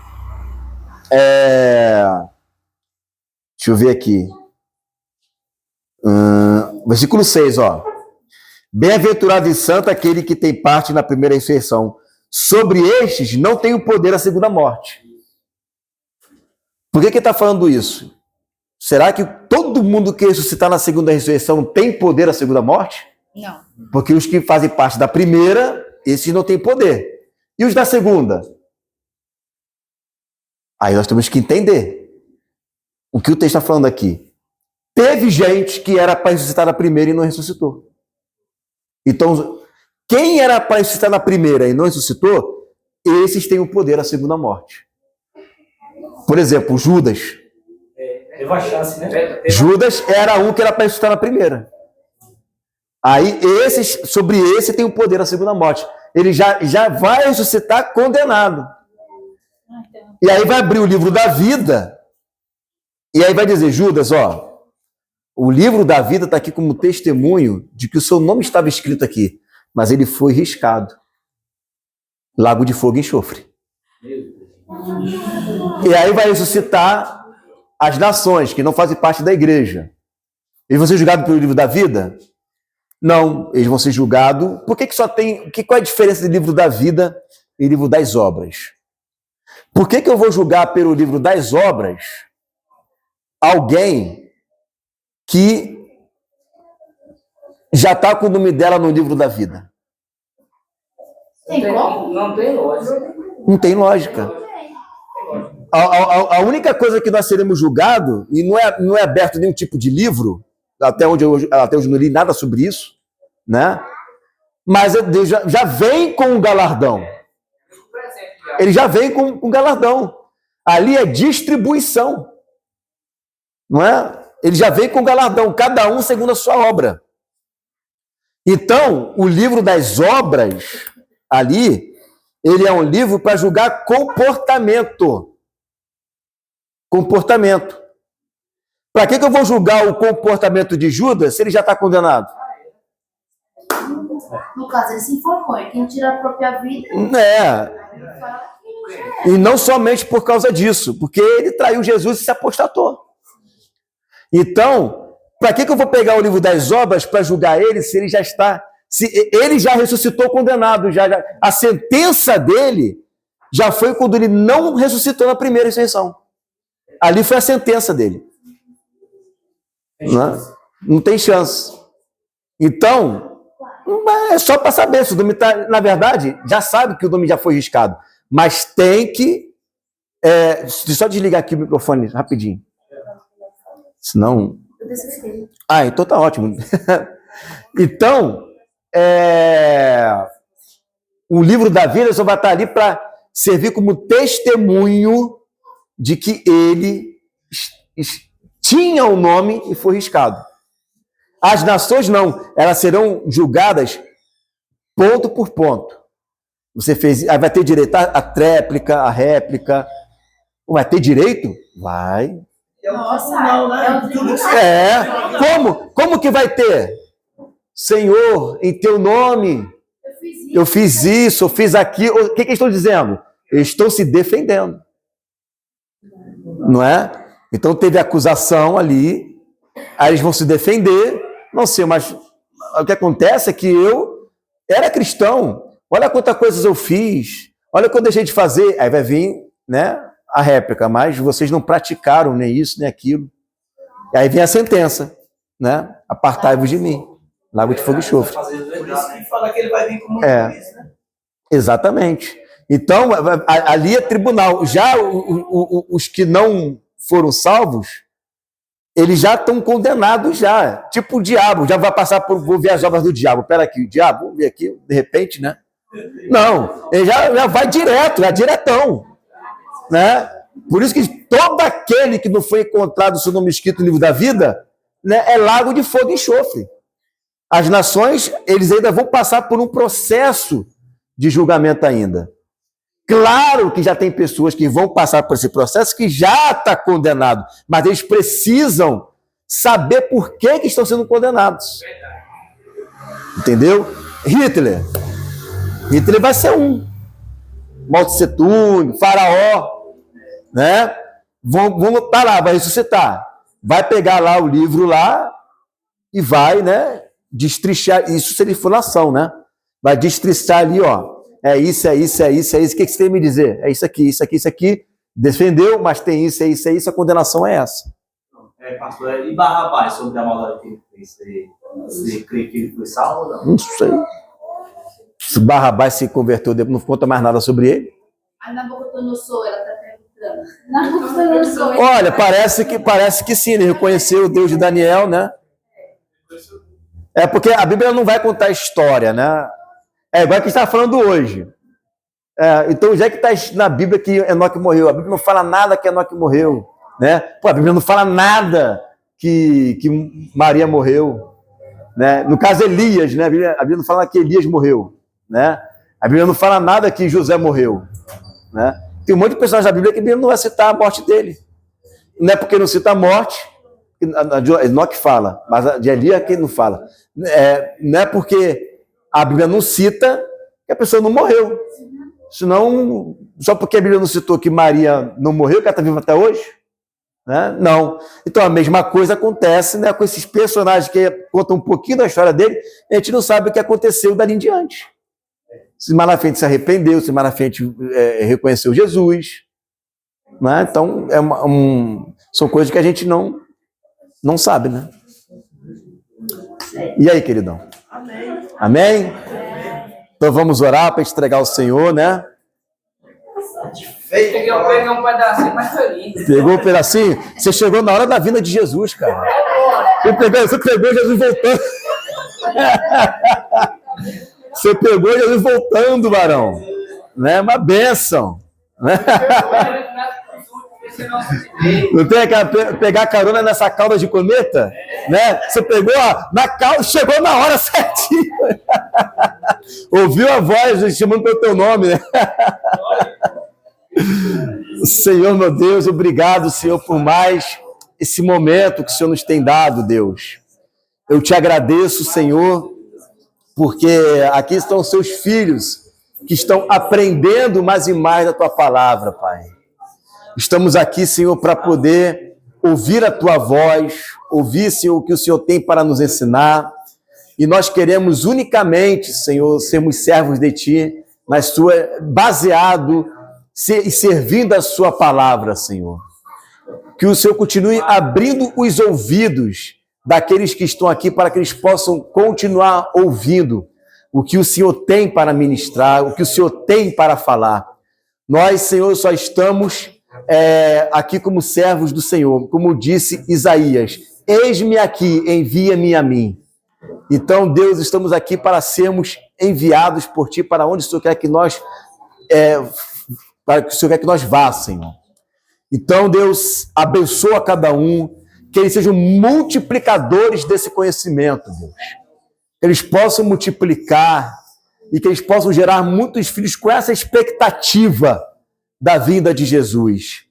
S1: Deixa eu ver aqui. Versículo 6, ó. Bem-aventurado e santo aquele que tem parte na primeira ressurreição. Sobre estes não tem o poder a segunda morte. Por que está falando isso? Será que todo mundo que ressuscitar na segunda ressurreição tem poder a segunda morte?
S4: Não.
S1: Porque os que fazem parte da primeira, esses não têm poder. E os da segunda? Aí nós temos que entender o que o texto está falando aqui. Teve gente que era para ressuscitar na primeira e não ressuscitou. Então, quem era para ressuscitar na primeira e não ressuscitou, esses têm o poder à segunda morte. Por exemplo, Judas.
S2: Teve a chance, né?
S1: Judas era um que era para ressuscitar na primeira. Aí, sobre esse tem o poder à segunda morte. Ele já vai ressuscitar condenado. E aí vai abrir o livro da vida. E aí vai dizer, Judas, ó, o livro da vida está aqui como testemunho de que o seu nome estava escrito aqui, mas ele foi riscado. Lago de fogo e enxofre. E aí vai ressuscitar as nações que não fazem parte da igreja. Eles vão ser julgados pelo livro da vida? Não, eles vão ser julgados. Por que só tem... Qual é a diferença do livro da vida e livro das obras? Por que eu vou julgar pelo livro das obras alguém que já está com o nome dela no livro da vida?
S7: Não tem lógica.
S1: Não tem lógica. A única coisa que nós seremos julgados, e não é aberto nenhum tipo de livro, até hoje eu não li nada sobre isso, né? Mas Deus já vem com um galardão. Ele já vem com um galardão. Ali é distribuição. Não é? Ele já vem com galardão, cada um segundo a sua obra. Então, o livro das obras, ali, ele é um livro para julgar comportamento. Comportamento. Para que eu vou julgar o comportamento de Judas se ele já está condenado?
S4: No caso, ele se informou. E quem tira a própria vida...
S1: E não somente por causa disso, porque ele traiu Jesus e se apostatou. Então, para que eu vou pegar o livro das obras para julgar ele se ele já está... Se ele já ressuscitou condenado, a sentença dele já foi quando ele não ressuscitou na primeira ressurreição. Ali foi a sentença dele. Não tem chance. Então, é só para saber se o nome está... Na verdade, já sabe que o nome já foi riscado, mas tem que... só desligar aqui o microfone rapidinho. Senão... então tá ótimo. Então, o livro da vida só vai estar ali para servir como testemunho de que ele tinha o nome e foi riscado. As nações não, elas serão julgadas ponto por ponto. Você fez, aí vai ter direito à tréplica, à réplica. Vai ter direito? Vai. Como que vai ter? Senhor, em teu nome, eu fiz isso, eu fiz aquilo. O que eles estão dizendo? Eles estão se defendendo. Não é? Então teve acusação ali, aí eles vão se defender. Não sei, mas o que acontece é que eu era cristão. Olha quantas coisas eu fiz. Olha o que eu deixei de fazer. Aí vai vir, né, a réplica. Mas vocês não praticaram nem isso, nem aquilo. E aí vem a sentença, né? Apartai-vos de mim. Lago de fogo e enxofre.
S5: Por isso que fala que ele vai vir como juiz, né?
S1: Exatamente. Então, ali é tribunal. Já os que não foram salvos, eles já estão condenados já. Tipo o diabo, já vai passar por... Vou ver as obras do diabo. Pera aqui, o diabo, vamos ver aqui, de repente, né? Não, ele já vai direto, é diretão. Né? Por isso que todo aquele que não foi encontrado seu nome escrito no livro da vida, né, é lago de fogo e enxofre. As nações, eles ainda vão passar por um processo de julgamento ainda. Claro que já tem pessoas que vão passar por esse processo que já está condenado, mas eles precisam saber por que estão sendo condenados. Entendeu? Hitler vai ser um. Mao Tse Tung, Faraó, né? Vão estar lá, vai ressuscitar. Vai pegar lá o livro lá e vai, né, destrichar, isso se ele for nação, né? Vai destrichar ali, ó. É isso, é isso, é isso, é isso. O que você tem a me dizer? É isso aqui, isso aqui, isso aqui. Defendeu, mas tem isso, é isso, é isso. A condenação é essa.
S8: Pastor, e Barrabás sobre a maldade que ele fez? Você crê que ele foi salvo ou não?
S1: Não sei. Se Barrabás se converteu, não conta mais nada sobre ele.
S4: A Nabucodonosor, ela está perguntando. Nabucodonosor.
S1: Olha, parece que sim, ele reconheceu o Deus de Daniel, né? É porque a Bíblia não vai contar a história, né? É igual que está falando hoje. Então, já que está na Bíblia que Enoque morreu, a Bíblia não fala nada que Enoque morreu, né? Pô, a Bíblia não fala nada que Maria morreu, né? No caso, Elias, né? A Bíblia não fala que Elias morreu, né? A Bíblia não fala nada que José morreu, né? Tem um monte de personagens da Bíblia que a Bíblia não vai citar a morte dele. Não é porque não cita a morte, Enoque fala, mas a de Elias é quem não fala. Não é porque a Bíblia não cita que a pessoa não morreu. Senão, só porque a Bíblia não citou que Maria não morreu, que ela está viva até hoje? Né? Não. Então, a mesma coisa acontece, né, com esses personagens que contam um pouquinho da história dele, a gente não sabe o que aconteceu dali em diante. Se mais na frente se arrependeu, se mais na frente reconheceu Jesus. Né? Então, são coisas que a gente não sabe, né? E aí, queridão? Amém? Então vamos orar para entregar ao Senhor, né?
S7: Peguei um pedacinho, mas foi lindo.
S1: Pegou um pedacinho? Você chegou na hora da vinda de Jesus, cara. Você pegou Jesus voltando. Você pegou Jesus voltando, varão. Né? Uma bênção. Né? Não tem aquela pegar carona nessa cauda de cometa? Né? Você pegou na cauda, chegou na hora certinho. Ouviu a voz chamando pelo teu nome, né? Senhor, meu Deus, obrigado, Senhor, por mais esse momento que o Senhor nos tem dado, Deus. Eu te agradeço, Senhor, porque aqui estão os seus filhos que estão aprendendo mais e mais da tua palavra, Pai. Estamos aqui, Senhor, para poder ouvir a tua voz, ouvir, Senhor, o que o Senhor tem para nos ensinar. E nós queremos unicamente, Senhor, sermos servos de ti, baseado e servindo a sua palavra, Senhor. Que o Senhor continue abrindo os ouvidos daqueles que estão aqui para que eles possam continuar ouvindo o que o Senhor tem para ministrar, o que o Senhor tem para falar. Nós, Senhor, só estamos aqui como servos do Senhor, como disse Isaías, eis-me aqui, envia-me a mim. Então, Deus, estamos aqui para sermos enviados por Ti, para onde o Senhor quer que nós para que o Senhor quer que nós vá, Senhor. Então, Deus, abençoa cada um, que eles sejam multiplicadores desse conhecimento, Deus. Que eles possam multiplicar e que eles possam gerar muitos filhos com essa expectativa da vinda de Jesus.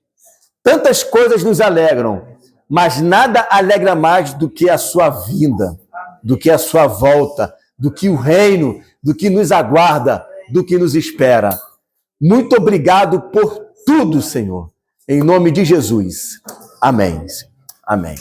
S1: Tantas coisas nos alegram, mas nada alegra mais do que a sua vinda, do que a sua volta, do que o reino, do que nos aguarda, do que nos espera. Muito obrigado por tudo, Senhor. Em nome de Jesus. Amém. Amém.